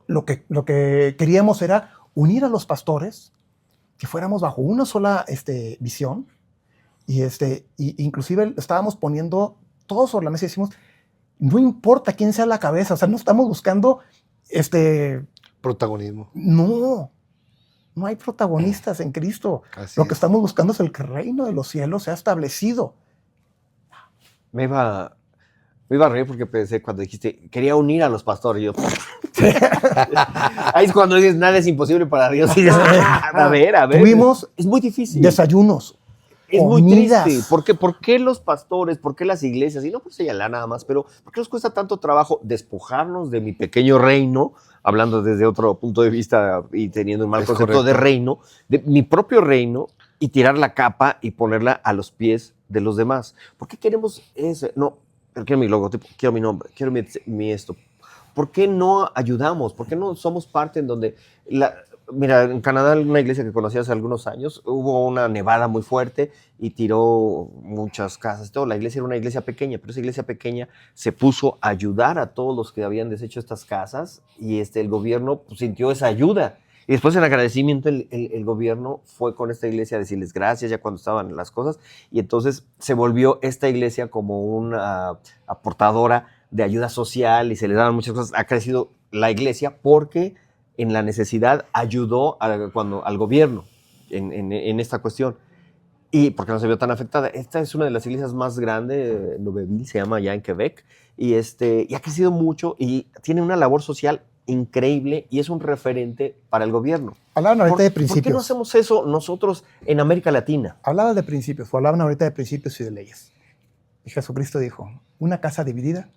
lo que queríamos era unir a los pastores, que fuéramos bajo una sola visión, y inclusive estábamos poniendo todo sobre la mesa y decimos, no importa quién sea la cabeza, o sea, no estamos buscando protagonismo. No hay protagonistas en Cristo. Lo que estamos buscando es el que el reino de los cielos sea establecido. Me iba a reír porque pensé cuando dijiste, quería unir a los pastores. Yo, ahí es cuando dices, nada es imposible para Dios. Y dices, a ver. Tuvimos es muy difícil. Desayunos. Es comidas. muy triste. ¿Por qué los pastores, por qué las iglesias, y no por señalar nada más, pero por qué nos cuesta tanto trabajo despojarnos de mi pequeño reino, hablando desde otro punto de vista y teniendo un mal concepto de reino, de mi propio reino, y tirar la capa y ponerla a los pies de los demás? ¿Por qué queremos ese? No, pero quiero mi logotipo, quiero mi nombre, quiero mi esto. ¿Por qué no ayudamos? ¿Por qué no somos parte en donde... Mira, en Canadá, una iglesia que conocí hace algunos años, hubo una nevada muy fuerte y tiró muchas casas. Todo. La iglesia era una iglesia pequeña, pero esa iglesia pequeña se puso a ayudar a todos los que habían deshecho estas casas, y el gobierno pues, sintió esa ayuda. Y después, en agradecimiento, el gobierno fue con esta iglesia a decirles gracias ya cuando estaban las cosas, y entonces se volvió esta iglesia como una aportadora de ayuda social y se les daban muchas cosas. Ha crecido la iglesia porque en la necesidad ayudó al gobierno en esta cuestión, y porque no se vio tan afectada. Esta es una de las iglesias más grandes, Nouvelleville se llama, allá en Quebec, y ha crecido mucho y tiene una labor social increíble y es un referente para el gobierno. Hablaban ahorita de principios. ¿Por qué no hacemos eso nosotros en América Latina? Hablaban de principios, o hablaban ahorita de principios y de leyes. Y Jesucristo dijo, una casa dividida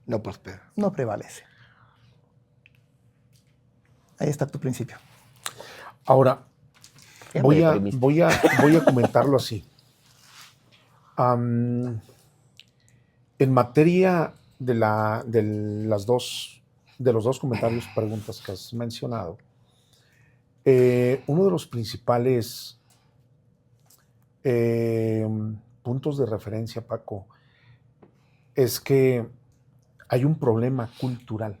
no prospera. no prevalece. Ahí está tu principio. Ahora, Ya me voy a deprimiste. comentarlo así. En materia de los dos comentarios, preguntas que has mencionado, uno de los principales puntos de referencia, Paco, es que hay un problema cultural.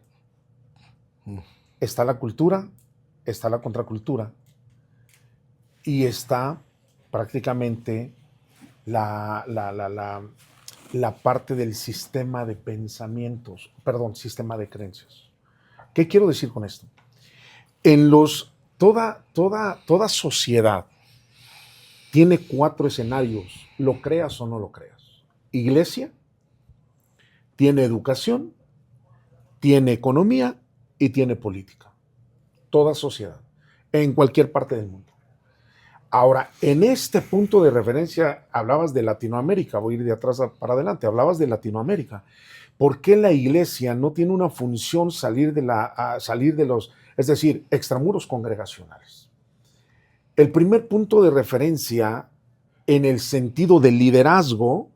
Está la cultura, está la contracultura y está prácticamente la parte del sistema de pensamientos, sistema de creencias. ¿Qué quiero decir con esto? Toda sociedad tiene 4 escenarios, lo creas o no lo creas. Iglesia, tiene educación, tiene economía y tiene política. Toda sociedad, en cualquier parte del mundo. Ahora, en este punto de referencia, hablabas de Latinoamérica, voy a ir de atrás para adelante, hablabas de Latinoamérica. ¿Por qué la iglesia no tiene una función salir de los, es decir, extramuros congregacionales? El primer punto de referencia en el sentido del liderazgo,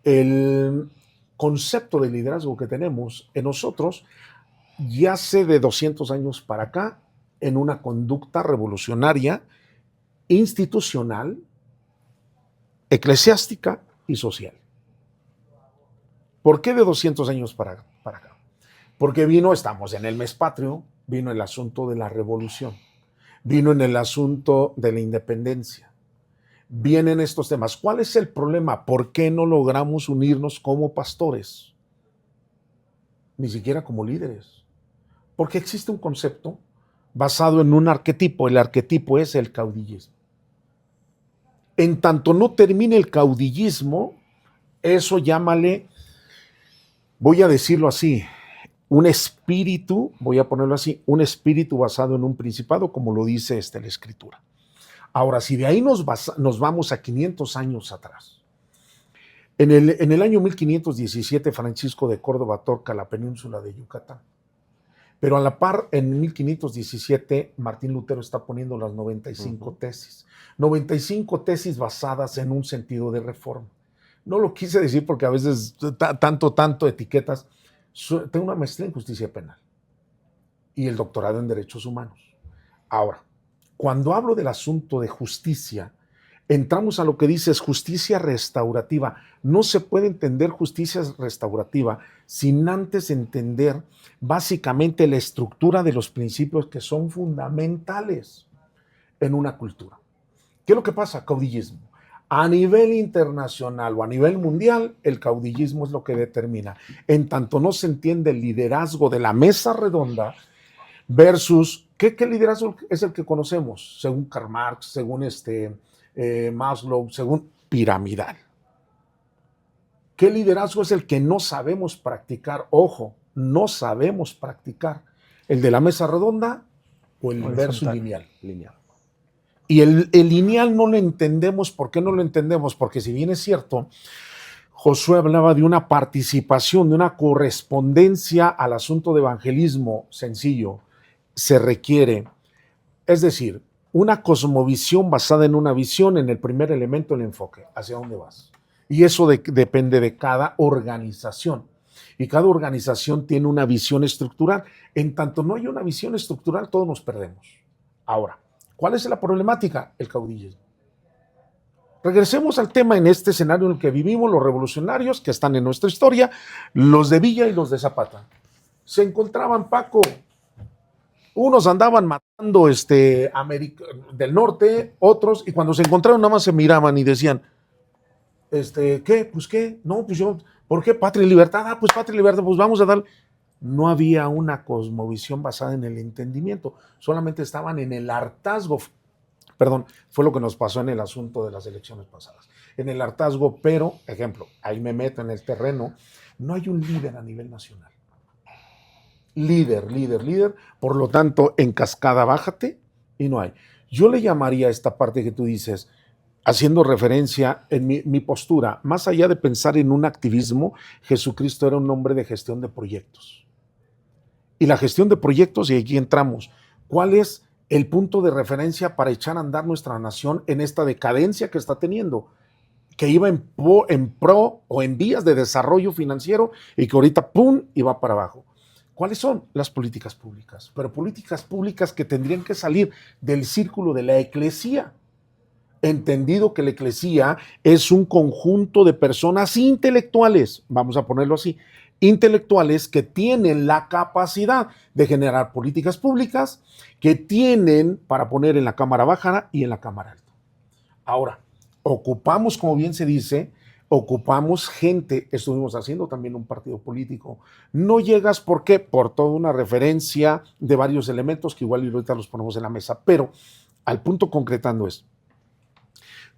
el concepto de liderazgo que tenemos en nosotros, yace de 200 años para acá en una conducta revolucionaria, institucional, eclesiástica y social. ¿Por qué de 200 años para acá? Porque estamos en el mes patrio, vino el asunto de la revolución, vino en el asunto de la independencia, vienen estos temas. ¿Cuál es el problema? ¿Por qué no logramos unirnos como pastores? Ni siquiera como líderes. Porque existe un concepto basado en un arquetipo. El arquetipo es el caudillismo. En tanto no termine el caudillismo, eso llámale, voy a decirlo así, un espíritu, voy a ponerlo así, un espíritu basado en un principado, como lo dice la Escritura. Ahora, si de ahí nos vamos a 500 años atrás, en el año 1517, Francisco de Córdoba toca la península de Yucatán. Pero a la par, en 1517, Martín Lutero está poniendo las 95 tesis. 95 tesis basadas en un sentido de reforma. No lo quise decir porque a veces tanto etiquetas. Tengo una maestría en justicia penal y el doctorado en derechos humanos. Ahora, cuando hablo del asunto de justicia, entramos a lo que dice es justicia restaurativa. No se puede entender justicia restaurativa sin antes entender básicamente la estructura de los principios que son fundamentales en una cultura. ¿Qué es lo que pasa? Caudillismo. A nivel internacional o a nivel mundial, el caudillismo es lo que determina. En tanto no se entiende el liderazgo de la mesa redonda versus, ¿qué liderazgo es el que conocemos? Según Karl Marx, según Maslow, según piramidal. ¿Qué liderazgo es el que no sabemos practicar? Ojo, no sabemos practicar. ¿El de la mesa redonda o el verso lineal? Y el lineal no lo entendemos. ¿Por qué no lo entendemos? Porque si bien es cierto, Josué hablaba de una participación, de una correspondencia al asunto de evangelismo sencillo, se requiere, es decir, una cosmovisión basada en una visión, en el primer elemento, el enfoque, hacia dónde vas. Y eso depende de cada organización. Y cada organización tiene una visión estructural. En tanto no hay una visión estructural, todos nos perdemos. Ahora, ¿cuál es la problemática? El caudillismo. Regresemos al tema en este escenario en el que vivimos, los revolucionarios que están en nuestra historia, los de Villa y los de Zapata. Se encontraban, Paco, unos andaban matando del norte, otros, y cuando se encontraron nada más se miraban y decían, ¿qué? Pues ¿qué? No, pues yo, ¿por qué? Patria y libertad. Ah, pues patria y libertad, pues vamos a dar. No había una cosmovisión basada en el entendimiento, solamente estaban en el hartazgo. Perdón, fue lo que nos pasó en el asunto de las elecciones pasadas. En el hartazgo, pero, ejemplo, ahí me meto en el terreno, no hay un líder a nivel nacional. Líder, por lo tanto, en cascada bájate y no hay. Yo le llamaría a esta parte que tú dices, haciendo referencia en mi postura, más allá de pensar en un activismo, Jesucristo era un hombre de gestión de proyectos. y la gestión de proyectos, y aquí entramos. ¿Cuál es el punto de referencia para echar a andar nuestra nación en esta decadencia que está teniendo? Que iba en pro o en vías de desarrollo financiero y que ahorita, ¡pum!, y va para abajo. ¿Cuáles son? Las políticas públicas, pero políticas públicas que tendrían que salir del círculo de la eclesía, entendido que la eclesía es un conjunto de personas intelectuales, vamos a ponerlo así, intelectuales que tienen la capacidad de generar políticas públicas, que tienen para poner en la cámara baja y en la cámara alta. Ahora, ocupamos, como bien se dice, ocupamos gente, estuvimos haciendo también un partido político. No llegas, ¿por qué? Por toda una referencia de varios elementos que igual ahorita los ponemos en la mesa, pero al punto concretando es,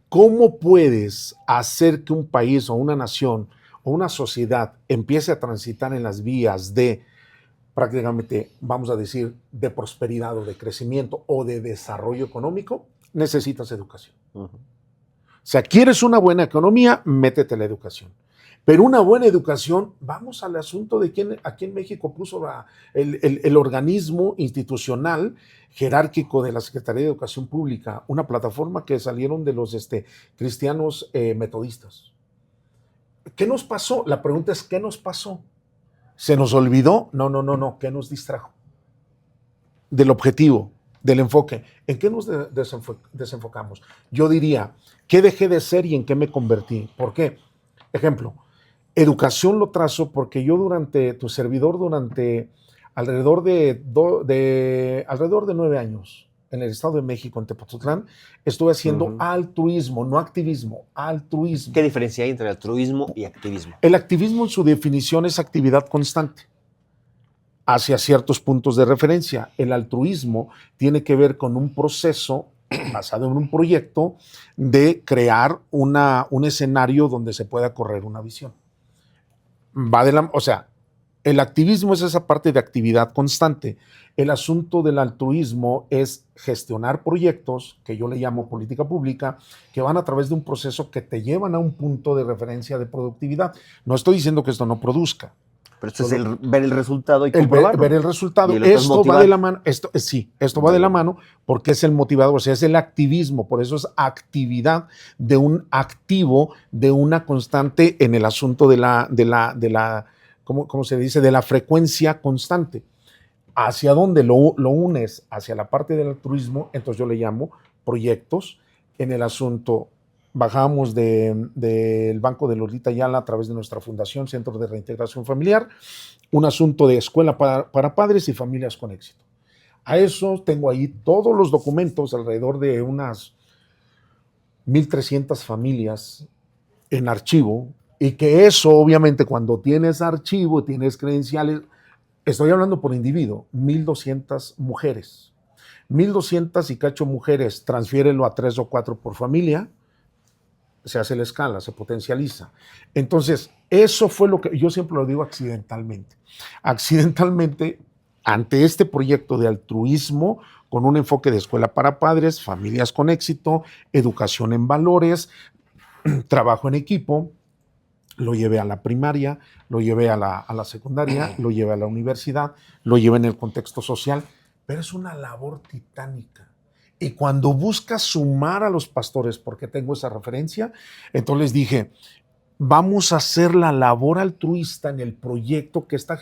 ¿cómo puedes hacer que un país o una nación o una sociedad empiece a transitar en las vías de prácticamente, vamos a decir, de prosperidad o de crecimiento o de desarrollo económico? Necesitas educación. O sea, ¿quieres una buena economía? Métete a la educación. Pero una buena educación, vamos al asunto de quién aquí en México puso el organismo institucional jerárquico de la Secretaría de Educación Pública, una plataforma que salieron de los cristianos metodistas. ¿Qué nos pasó? La pregunta es, ¿qué nos pasó? ¿Se nos olvidó? No. ¿Qué nos distrajo? Del objetivo, del enfoque. ¿En qué nos desenfocamos? Yo diría, ¿qué dejé de ser y en qué me convertí? ¿Por qué? Ejemplo, educación lo trazo porque yo durante alrededor de 9 años en el Estado de México, en Tepoztlán, estuve haciendo altruismo, no activismo, altruismo. ¿Qué diferencia hay entre altruismo y activismo? El activismo en su definición es actividad constante hacia ciertos puntos de referencia. El altruismo tiene que ver con un proceso basado en un proyecto de crear un escenario donde se pueda correr una visión. O sea, el activismo es esa parte de actividad constante. El asunto del altruismo es gestionar proyectos, que yo le llamo política pública, que van a través de un proceso que te llevan a un punto de referencia de productividad. No estoy diciendo que esto no produzca. Pero esto es ver el resultado y comprobarlo. Ver el resultado. Y esto va de la mano. Esto va de la mano porque es el motivador, o sea, es el activismo. Por eso es actividad de un activo, de una constante en el asunto de la ¿cómo se dice? De la frecuencia constante. Hacia dónde lo unes, hacia la parte del altruismo, entonces yo le llamo proyectos. En el asunto, bajamos del Banco de Lolita Ayala a través de nuestra fundación, Centro de Reintegración Familiar, un asunto de escuela para padres y familias con éxito. A eso tengo ahí todos los documentos, alrededor de unas 1,300 familias en archivo, y que eso, obviamente, cuando tienes archivo, tienes credenciales, estoy hablando por individuo, 1,200 mujeres. 1,200 y cacho mujeres, transfiérelo a 3 o 4 por familia, se hace la escala, se potencializa. Entonces, eso fue lo que yo siempre lo digo accidentalmente. Accidentalmente, ante este proyecto de altruismo, con un enfoque de escuela para padres, familias con éxito, educación en valores, trabajo en equipo, lo llevé a la primaria, lo llevé a la secundaria, lo llevé a la universidad, lo llevé en el contexto social, pero es una labor titánica. Y cuando buscas sumar a los pastores, porque tengo esa referencia, entonces les dije, vamos a hacer la labor altruista en el proyecto que está.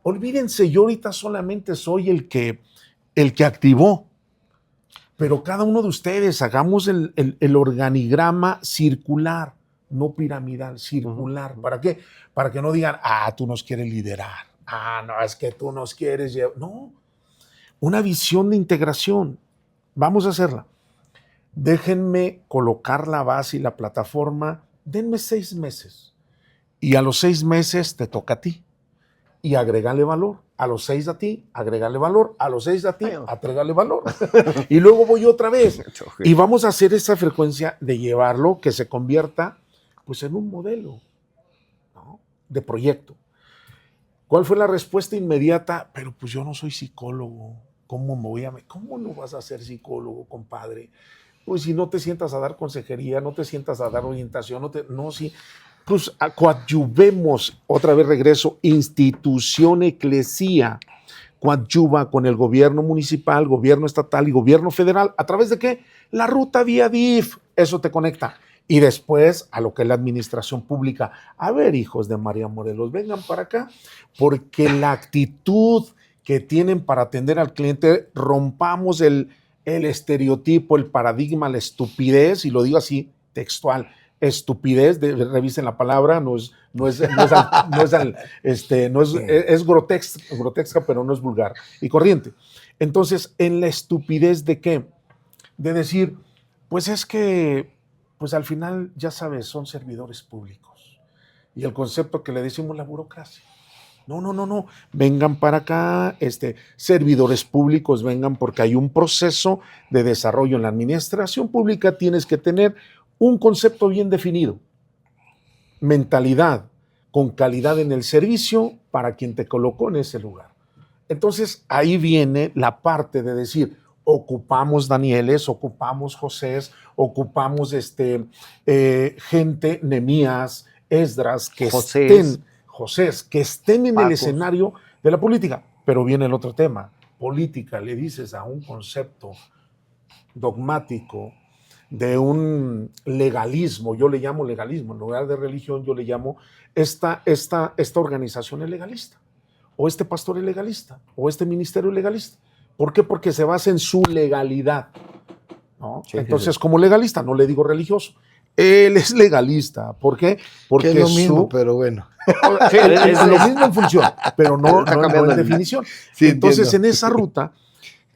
Olvídense, yo ahorita solamente soy el que activó, pero cada uno de ustedes hagamos el organigrama circular, no piramidal, circular. ¿Para qué? Para que no digan, tú nos quieres liderar, no, es que tú nos quieres llevar. No, una visión de integración. Vamos a hacerla. Déjenme colocar la base y la plataforma. Denme 6 meses. Y a los 6 meses te toca a ti. Y agregale valor. A los 6 a ti, agregale valor. A los 6 a ti, agregale valor. Y luego voy otra vez. Y vamos a hacer esa frecuencia de llevarlo, que se convierta pues en un modelo, ¿no?, de proyecto. ¿Cuál fue la respuesta inmediata? Pero pues yo no soy psicólogo. ¿Cómo no vas a ser psicólogo, compadre? Pues si no te sientas a dar consejería, no te sientas a dar orientación, pues coadyuvemos, otra vez regreso, institución, eclesía, coadyuva con el gobierno municipal, gobierno estatal y gobierno federal. ¿A través de qué? La ruta vía DIF. Eso te conecta. Y después a lo que es la administración pública. A ver, hijos de María Morelos, vengan para acá, porque la actitud que tienen para atender al cliente, rompamos el estereotipo, el paradigma, la estupidez, y lo digo así textual, estupidez, revisen la palabra, es grotesca, pero no es vulgar y corriente. Entonces, en la estupidez de qué? De decir, pues es que, pues al final, ya sabes, son servidores públicos. Y el concepto que le decimos la burocracia. No. Vengan para acá, servidores públicos, vengan porque hay un proceso de desarrollo en la administración pública. Tienes que tener un concepto bien definido, mentalidad con calidad en el servicio para quien te colocó en ese lugar. Entonces ahí viene la parte de decir, ocupamos Danieles, ocupamos Josés, ocupamos gente, Nehemías, Esdras, que estén en el escenario de la política. Pero viene el otro tema, política, le dices a un concepto dogmático de un legalismo, yo le llamo legalismo, en lugar de religión yo le llamo esta organización es legalista, o este pastor es legalista, o este ministerio es legalista. ¿Por qué? Porque se basa en su legalidad, ¿no? Sí, entonces, como legalista, no le digo religioso, él es legalista. ¿Por qué? Porque es lo mismo, pero bueno. Sí, es lo mismo en función, pero no en definición. Sí, entonces, entiendo. En esa ruta,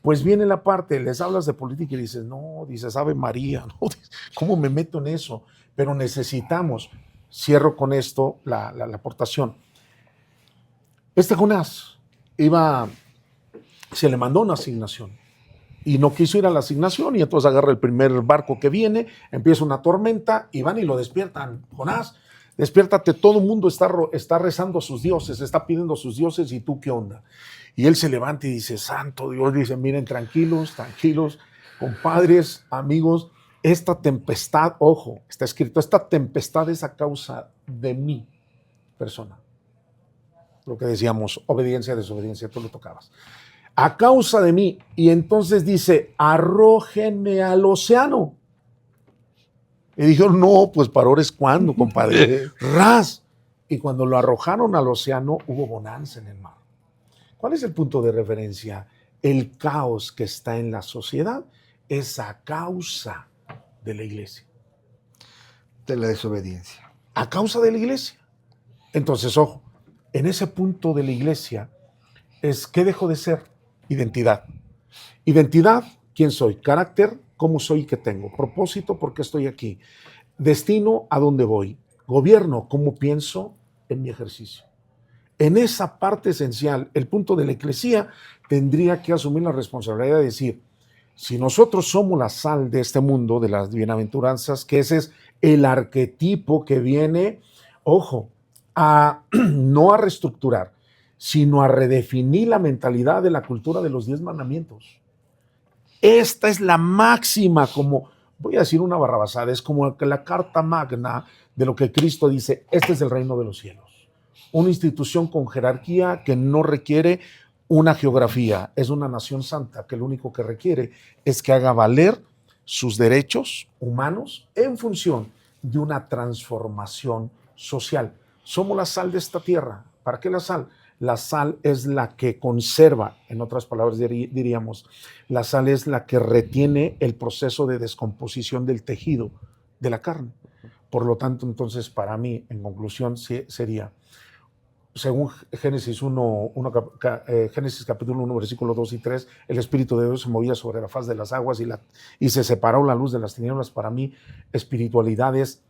pues viene la parte, les hablas de política y dices, Ave María, ¿no? ¿Cómo me meto en eso? Pero necesitamos, cierro con esto la aportación. Jonás se le mandó una asignación y no quiso ir a la asignación y entonces agarra el primer barco que viene, empieza una tormenta y van y lo despiertan. Jonás, despiértate, todo el mundo está rezando a sus dioses, está pidiendo a sus dioses y tú qué onda. Y él se levanta y dice, santo Dios, dice, miren, tranquilos, compadres, amigos, esta tempestad, ojo, está escrito, esta tempestad es a causa de mi persona. Lo que decíamos, obediencia, desobediencia, tú lo tocabas. A causa de mí. Y entonces dice, arrójenme al océano. Y dijeron, no, pues para ahora es cuando, compadre. Ras. Y cuando lo arrojaron al océano, hubo bonanza en el mar. ¿Cuál es el punto de referencia? El caos que está en la sociedad es a causa de la iglesia. De la desobediencia. A causa de la iglesia. Entonces, ojo, en ese punto de la iglesia es ¿qué dejo de ser? Identidad. Identidad, ¿quién soy? Carácter, ¿cómo soy y qué tengo? Propósito, ¿por qué estoy aquí? Destino, ¿a dónde voy? Gobierno, ¿cómo pienso en mi ejercicio? En esa parte esencial, el punto de la eclesía tendría que asumir la responsabilidad de decir, si nosotros somos la sal de este mundo, de las bienaventuranzas, que ese es el arquetipo que viene, ojo, no a reestructurar, sino a redefinir la mentalidad de la cultura de los 10 mandamientos. Esta es la máxima, como, voy a decir una barrabasada, es como la carta magna de lo que Cristo dice, este es el reino de los cielos. Una institución con jerarquía que no requiere una geografía, es una nación santa que lo único que requiere es que haga valer sus derechos humanos en función de una transformación social. Somos la sal de esta tierra. ¿Para qué la sal? La sal es la que conserva, en otras palabras diríamos, la sal es la que retiene el proceso de descomposición del tejido de la carne. Por lo tanto, entonces, para mí, en conclusión, sería, según Génesis capítulo 1, versículo 2 y 3, el Espíritu de Dios se movía sobre la faz de las aguas y se separó la luz de las tinieblas. Para mí, espiritualidad es,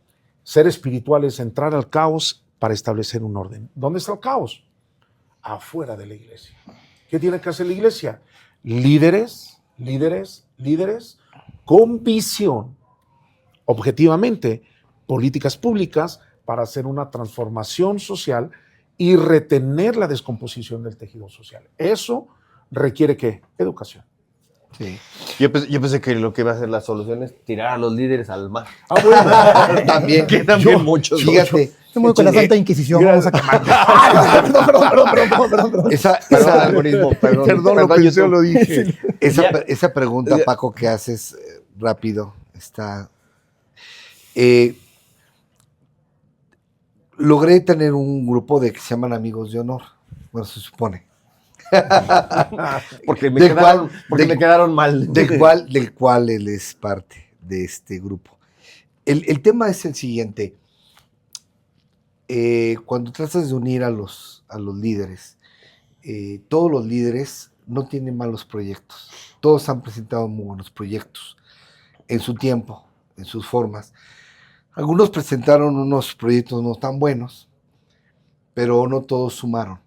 ser espiritual es entrar al caos para establecer un orden. ¿Dónde está el caos? Afuera de la iglesia. ¿Qué tiene que hacer la iglesia? Líderes con visión, objetivamente, políticas públicas para hacer una transformación social y retener la descomposición del tejido social. Eso requiere, ¿qué? Educación. Sí. Yo pensé que lo que iba a ser la solución es tirar a los líderes al mar. Bueno, también. Que también muchos. Fíjate, Estamos con la Santa Inquisición, vamos a quemar. Perdón. Esa algoritmo, perdón. Perdón, lo pensé, YouTube. lo dije. Esa pregunta, Paco, que haces rápido, está... logré tener un grupo de que se llaman Amigos de Honor. Bueno, se supone. Porque me Del quedaron, cual- porque del- me quedaron mal. Del cual él es parte de este grupo. El tema es el siguiente. Cuando tratas de unir a los líderes, todos los líderes no tienen malos proyectos. Todos han presentado muy buenos proyectos en su tiempo, en sus formas. Algunos presentaron unos proyectos no tan buenos, pero no todos sumaron.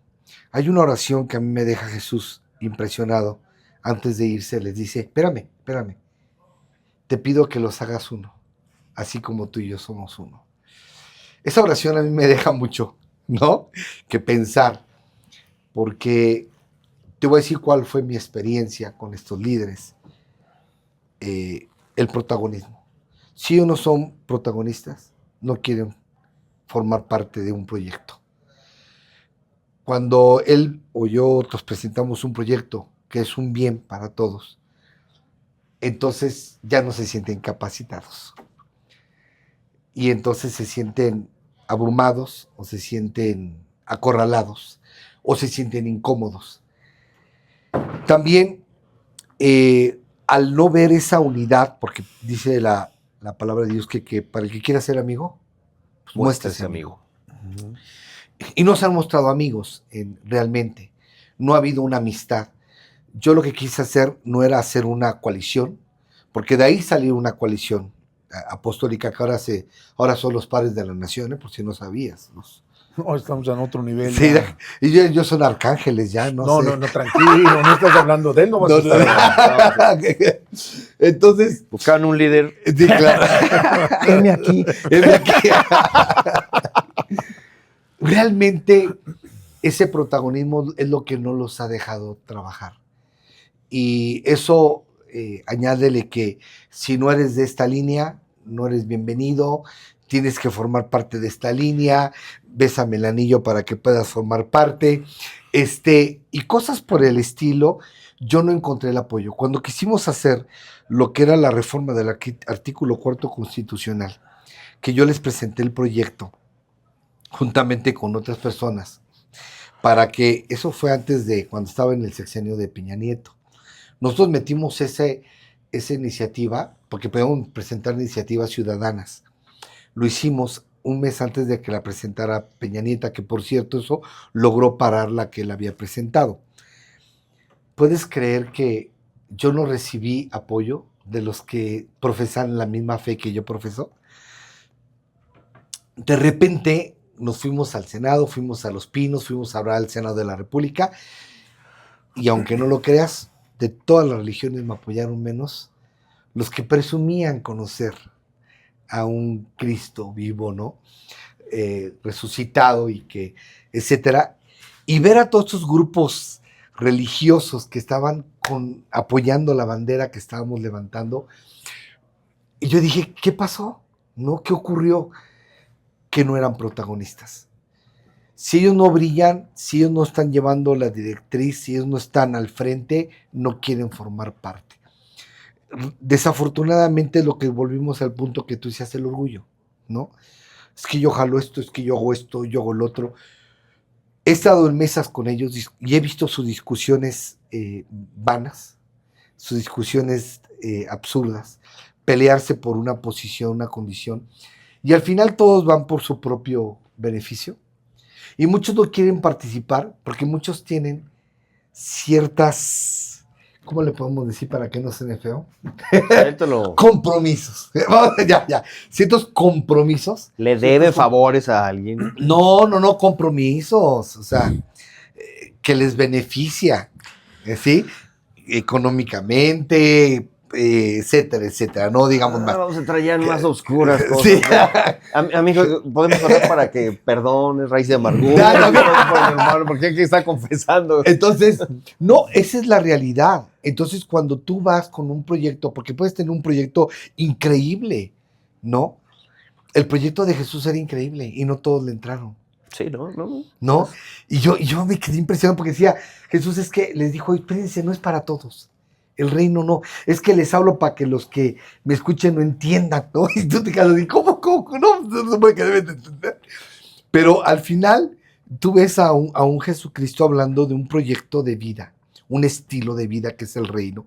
Hay una oración que a mí me deja Jesús impresionado. Antes de irse les dice, espérame, te pido que los hagas uno, así como tú y yo somos uno. Esa oración a mí me deja mucho, ¿no? Que pensar, porque te voy a decir cuál fue mi experiencia con estos líderes. El protagonismo. Si ellos no son protagonistas, no quieren formar parte de un proyecto. Cuando él o yo otros presentamos un proyecto que es un bien para todos, entonces ya no se sienten capacitados. Y entonces se sienten abrumados, o se sienten acorralados, o se sienten incómodos. También, al no ver esa unidad, porque dice la palabra de Dios que para el que quiera ser amigo, pues muéstrese amigo. Y no se han mostrado amigos realmente. No ha habido una amistad. Yo lo que quise hacer no era hacer una coalición, porque de ahí salió una coalición apostólica que ahora son los padres de las naciones, por si no sabías. No, estamos en otro nivel. Sí, ya. y ellos son arcángeles ya, no sé. No, tranquilo, no estás hablando de él, no vas a estar. Entonces, Buscaban un líder. sí, claro. Heme aquí. Realmente ese protagonismo es lo que no los ha dejado trabajar. Y eso añádele que si no eres de esta línea, no eres bienvenido, tienes que formar parte de esta línea, bésame el anillo para que puedas formar parte, y cosas por el estilo. Yo no encontré el apoyo. Cuando quisimos hacer lo que era la reforma del artículo 4 constitucional, que yo les presenté el proyecto, juntamente con otras personas, para que, eso fue antes de cuando estaba en el sexenio de Peña Nieto. Nosotros metimos esa iniciativa, porque podíamos presentar iniciativas ciudadanas. Lo hicimos un mes antes de que la presentara Peña Nieto, que por cierto eso logró parar la que él había presentado. ¿Puedes creer que yo no recibí apoyo de los que profesan la misma fe que yo profeso? De repente nos fuimos al Senado, fuimos a Los Pinos, fuimos a hablar al Senado de la República, y aunque no lo creas, de todas las religiones me apoyaron menos los que presumían conocer a un Cristo vivo, ¿no? Resucitado y que, etcétera. Y ver a todos estos grupos religiosos que estaban apoyando la bandera que estábamos levantando. Y yo dije, ¿qué pasó? ¿No? ¿Qué ocurrió? Que no eran protagonistas. Si ellos no brillan, si ellos no están llevando la directriz, si ellos no están al frente, no quieren formar parte. Desafortunadamente lo que volvimos al punto que tú decías, el orgullo, ¿no? Es que yo jalo esto, es que yo hago esto, yo hago lo otro. He estado en mesas con ellos y he visto sus discusiones vanas, sus discusiones absurdas, pelearse por una posición, una condición, y al final todos van por su propio beneficio. Y muchos no quieren participar porque muchos tienen ciertas, ¿cómo le podemos decir para que no suene feo? Compromisos. ya. Ciertos compromisos. ¿Le debe favores a alguien? No, compromisos. O sea, que les beneficia, ¿sí? Económicamente, etcétera, no digamos más. Vamos a entrar ya en más oscuras cosas. Sí. ¿No? Amigo, podemos hablar para que perdones, raíz de amargura. Claro. ¿Por qué está confesando? Entonces, no, esa es la realidad. Entonces, cuando tú vas con un proyecto, porque puedes tener un proyecto increíble, ¿no? el proyecto de Jesús era increíble y no todos le entraron. Sí, ¿no? ¿No? Y yo me quedé impresionado porque decía, Jesús es que les dijo, espérense, no es para todos. El reino no. Es que les hablo para que los que me escuchen no entiendan, ¿no? Y tú te quedas así, ¿cómo? No se puede que deben de entender. Pero al final tú ves a un Jesucristo hablando de un proyecto de vida, un estilo de vida que es el reino,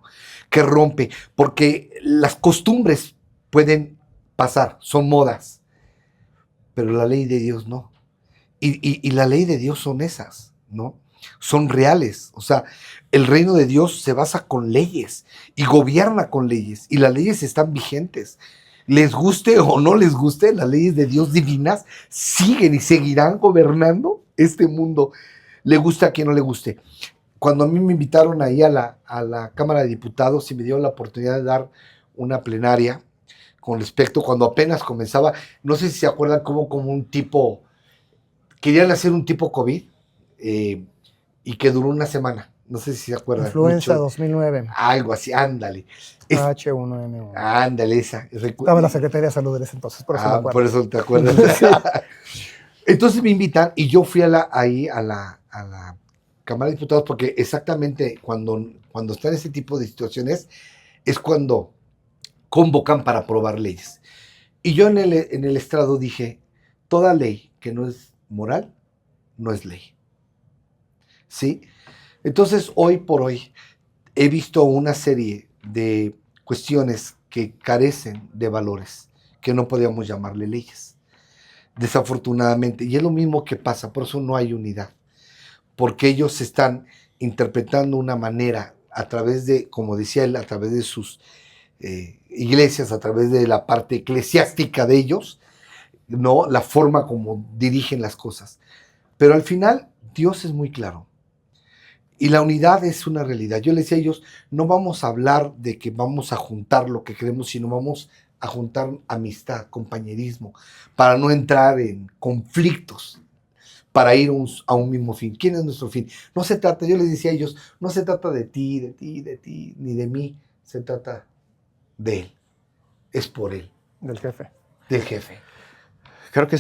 que rompe, porque las costumbres pueden pasar, son modas, pero la ley de Dios no. Y la ley de Dios son esas, ¿no? Son reales. O sea, el reino de Dios se basa con leyes y gobierna con leyes. Y las leyes están vigentes. Les guste o no les guste, las leyes de Dios divinas siguen y seguirán gobernando este mundo. Le guste a quien no le guste. Cuando a mí me invitaron ahí a la Cámara de Diputados y me dieron la oportunidad de dar una plenaria con respecto, cuando apenas comenzaba, no sé si se acuerdan como un tipo... Querían hacer un tipo COVID y que duró una semana. No sé si se acuerdan. Influenza 2009. Algo así, ándale. H1N1. Ándale, esa. Estaba en la Secretaría de Salud en ese entonces, por eso me acuerdo. Por eso te acuerdas. Entonces me invitan y yo fui ahí a la Cámara de Diputados porque exactamente cuando están ese tipo de situaciones es cuando convocan para aprobar leyes. Y yo en el estrado dije, toda ley que no es moral, no es ley. ¿Sí? Entonces, hoy por hoy, he visto una serie de cuestiones que carecen de valores, que no podríamos llamarle leyes, desafortunadamente. Y es lo mismo que pasa, por eso no hay unidad. Porque ellos están interpretando una manera a través de, como decía él, a través de sus iglesias, a través de la parte eclesiástica de ellos, ¿no? La forma como dirigen las cosas. Pero al final, Dios es muy claro. Y la unidad es una realidad. Yo les decía a ellos, no vamos a hablar de que vamos a juntar lo que queremos, sino vamos a juntar amistad, compañerismo, para no entrar en conflictos, para ir a un mismo fin. ¿Quién es nuestro fin? No se trata, yo les decía a ellos, no se trata de ti, ni de mí, se trata de Él. Es por Él. Del jefe. Del jefe. Creo que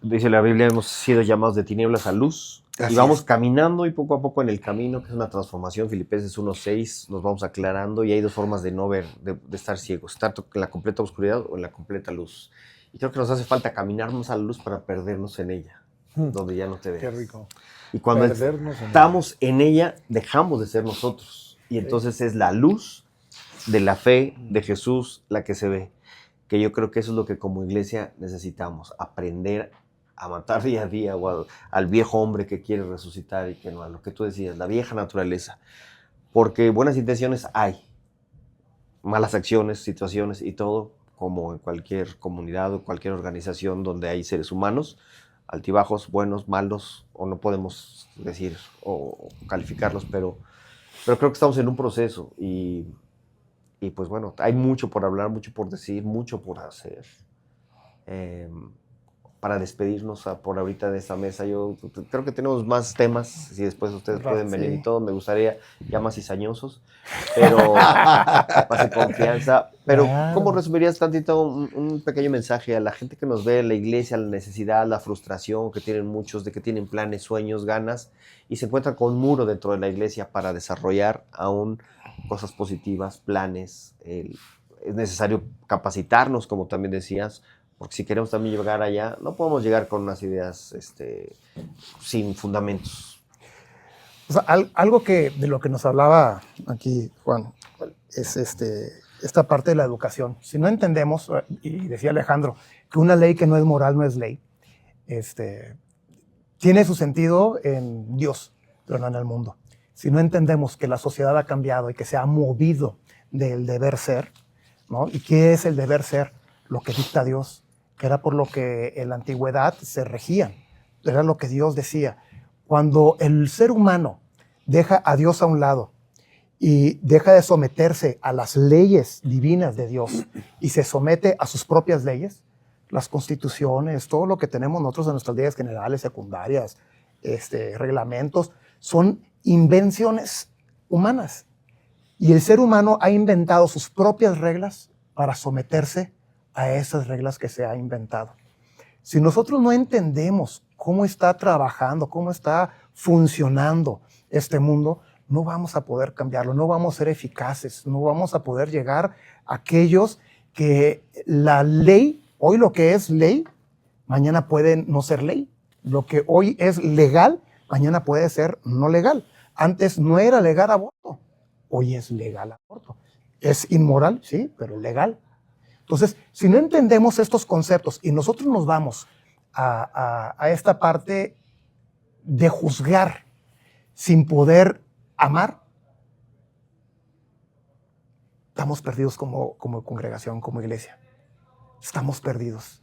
dice la Biblia, hemos sido llamados de tinieblas a luz. Así y vamos es. caminando y poco a poco en el camino, que es una transformación. Filipenses 1:6, nos vamos aclarando y hay dos formas de no ver, de estar ciegos, estar en la completa oscuridad o en la completa luz. Y creo que nos hace falta caminarnos a la luz para perdernos en ella, donde ya no te ves. Qué rico. Y cuando Perdernos en estamos en ella, dejamos de ser nosotros. Y entonces es la luz de la fe de Jesús la que se ve. Que yo creo que eso es lo que como iglesia necesitamos, aprender a matar día a día o al viejo hombre que quiere resucitar y que no, a lo que tú decías, la vieja naturaleza. Porque buenas intenciones hay, malas acciones, situaciones y todo, como en cualquier comunidad o cualquier organización donde hay seres humanos, altibajos, buenos, malos, o no podemos decir o calificarlos, pero creo que estamos en un proceso y pues bueno, hay mucho por hablar, mucho por decir, mucho por hacer. Para despedirnos por ahorita de esta mesa, yo creo que tenemos más temas, si después ustedes pueden venir y todo, me gustaría ya más cizañosos, pero más en confianza. Pero, ¿cómo resumirías tantito un pequeño mensaje a la gente que nos ve en la iglesia, la necesidad, la frustración que tienen muchos, de que tienen planes, sueños, ganas, y se encuentran con un muro dentro de la iglesia para desarrollar aún cosas positivas, planes? Es necesario capacitarnos, como también decías, porque si queremos también llegar allá, no podemos llegar con unas ideas sin fundamentos. O sea, algo de lo que nos hablaba aquí Juan es esta parte de la educación. Si no entendemos, y decía Alejandro, que una ley que no es moral no es ley, tiene su sentido en Dios, pero no en el mundo. Si no entendemos que la sociedad ha cambiado y que se ha movido del deber ser, ¿no? ¿Y qué es el deber ser? Lo que dicta Dios, que era por lo que en la antigüedad se regían. Era lo que Dios decía. Cuando el ser humano deja a Dios a un lado y deja de someterse a las leyes divinas de Dios y se somete a sus propias leyes, las constituciones, todo lo que tenemos nosotros en nuestras leyes generales, secundarias, reglamentos, son invenciones humanas. Y el ser humano ha inventado sus propias reglas para someterse a esas reglas que se ha inventado. Si nosotros no entendemos cómo está trabajando, cómo está funcionando este mundo, no vamos a poder cambiarlo, no vamos a ser eficaces, no vamos a poder llegar a aquellos que la ley, hoy lo que es ley, mañana puede no ser ley. Lo que hoy es legal, mañana puede ser no legal. Antes no era legal aborto, hoy es legal aborto. Es inmoral, sí, pero legal. Entonces, si no entendemos estos conceptos y nosotros nos vamos a esta parte de juzgar sin poder amar, estamos perdidos como congregación, como iglesia. Estamos perdidos.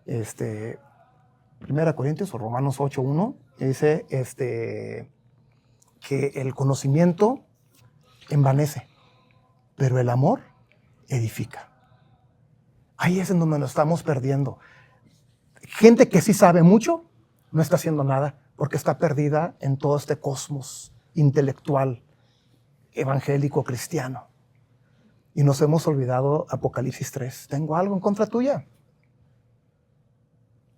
1 Corintios o Romanos 8:1 dice que el conocimiento envanece, pero el amor edifica. Ahí es en donde nos estamos perdiendo. Gente que sí sabe mucho no está haciendo nada porque está perdida en todo este cosmos intelectual, evangélico, cristiano. Y nos hemos olvidado Apocalipsis 3. Tengo algo en contra tuya.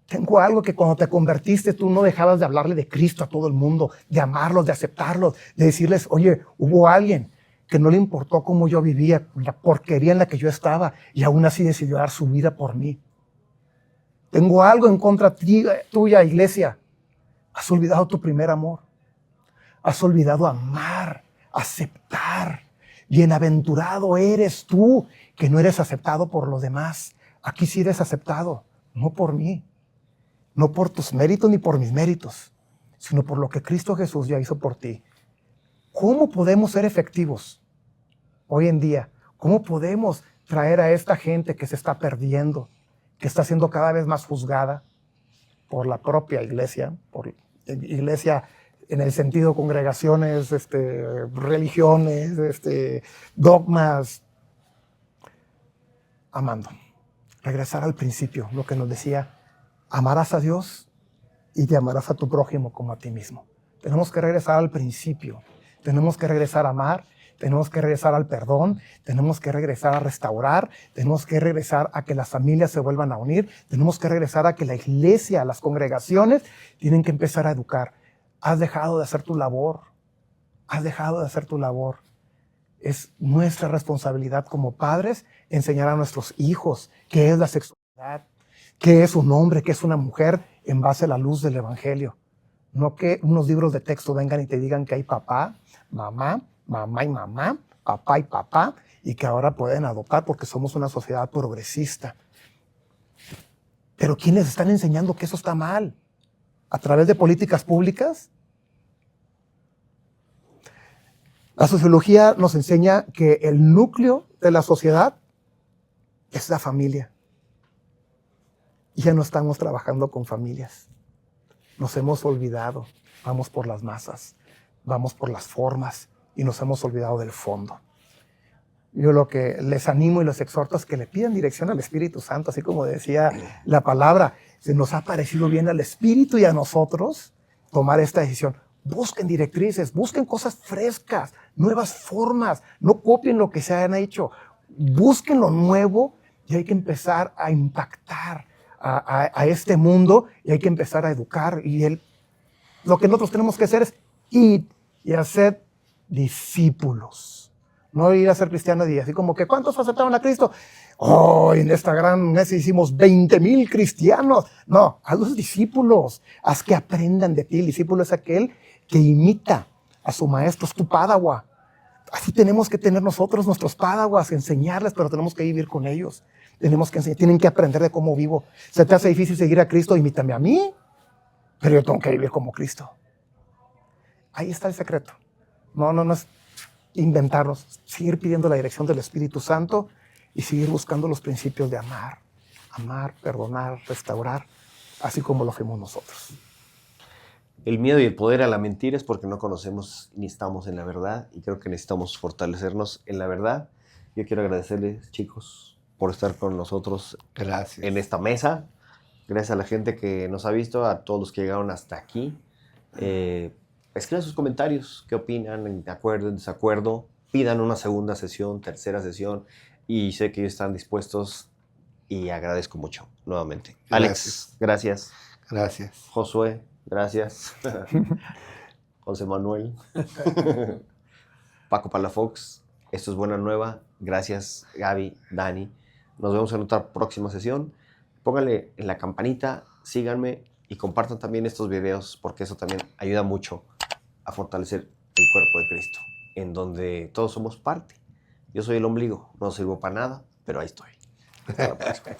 Tengo algo que cuando te convertiste tú no dejabas de hablarle de Cristo a todo el mundo, de amarlos, de aceptarlos, de decirles, oye, hubo alguien que no le importó cómo yo vivía, la porquería en la que yo estaba, y aún así decidió dar su vida por mí. Tengo algo en contra tuya, iglesia. Has olvidado tu primer amor. Has olvidado amar, aceptar. Bienaventurado eres tú, que no eres aceptado por los demás. Aquí sí eres aceptado, no por mí. No por tus méritos ni por mis méritos, sino por lo que Cristo Jesús ya hizo por ti. ¿Cómo podemos ser efectivos hoy en día? ¿Cómo podemos traer a esta gente que se está perdiendo, que está siendo cada vez más juzgada por la propia iglesia, por iglesia en el sentido congregaciones, religiones, dogmas? Amando. Regresar al principio, lo que nos decía: amarás a Dios y te amarás a tu prójimo como a ti mismo. Tenemos que regresar al principio. Tenemos que regresar a amar. Tenemos que regresar al perdón. Tenemos que regresar a restaurar. Tenemos que regresar a que las familias se vuelvan a unir. Tenemos que regresar a que la iglesia, las congregaciones, tienen que empezar a educar. Has dejado de hacer tu labor. Has dejado de hacer tu labor. Es nuestra responsabilidad como padres enseñar a nuestros hijos qué es la sexualidad, qué es un hombre, qué es una mujer, en base a la luz del evangelio. No que unos libros de texto vengan y te digan que hay papá, mamá, mamá y mamá, papá y papá, y que ahora pueden adoptar porque somos una sociedad progresista. Pero ¿quiénes están enseñando que eso está mal? ¿A través de políticas públicas? La sociología nos enseña que el núcleo de la sociedad es la familia. Y ya no estamos trabajando con familias. Nos hemos olvidado. Vamos por las masas, vamos por las formas y nos hemos olvidado del fondo. Yo lo que les animo y les exhorto es que le pidan dirección al Espíritu Santo, así como decía la palabra. Se nos ha parecido bien al Espíritu y a nosotros tomar esta decisión. Busquen directrices, busquen cosas frescas, nuevas formas. No copien lo que se han hecho. Busquen lo nuevo y hay que empezar a impactar a este mundo y hay que empezar a educar. Y lo que nosotros tenemos que hacer es ir y hacer discípulos. No ir a ser cristiano y así como que ¿cuántos aceptaron a Cristo? Oh, en esta gran mesa hicimos 20,000 cristianos. No, haz los discípulos, haz que aprendan de ti. El discípulo es aquel que imita a su maestro, es tu padawa. Así tenemos que tener nosotros nuestros padawas, enseñarles, pero tenemos que vivir con ellos. Tenemos que enseñar, tienen que aprender de cómo vivo. Se te hace difícil seguir a Cristo, imítame a mí, pero yo tengo que vivir como Cristo. Ahí está el secreto. No es inventarnos, seguir pidiendo la dirección del Espíritu Santo y seguir buscando los principios de amar, perdonar, restaurar, así como lo hacemos nosotros. El miedo y el poder a la mentira es porque no conocemos ni estamos en la verdad, y creo que necesitamos fortalecernos en la verdad. Yo quiero agradecerles, chicos, por estar con nosotros. Gracias. En esta mesa. Gracias a la gente que nos ha visto, a todos los que llegaron hasta aquí. Escriban sus comentarios, qué opinan, en acuerdo, en desacuerdo. Pidan una segunda sesión, tercera sesión, y sé que ellos están dispuestos y agradezco mucho nuevamente. Gracias. Alex, gracias. Gracias. Josué, gracias. José Manuel. Paco Palafox, esto es Buena Nueva. Gracias, Gaby, Dani. Nos vemos en otra próxima sesión. Pónganle en la campanita, síganme y compartan también estos videos porque eso también ayuda mucho a fortalecer el cuerpo de Cristo, en donde todos somos parte. Yo soy el ombligo, no sirvo para nada, pero ahí estoy. Hasta la próxima.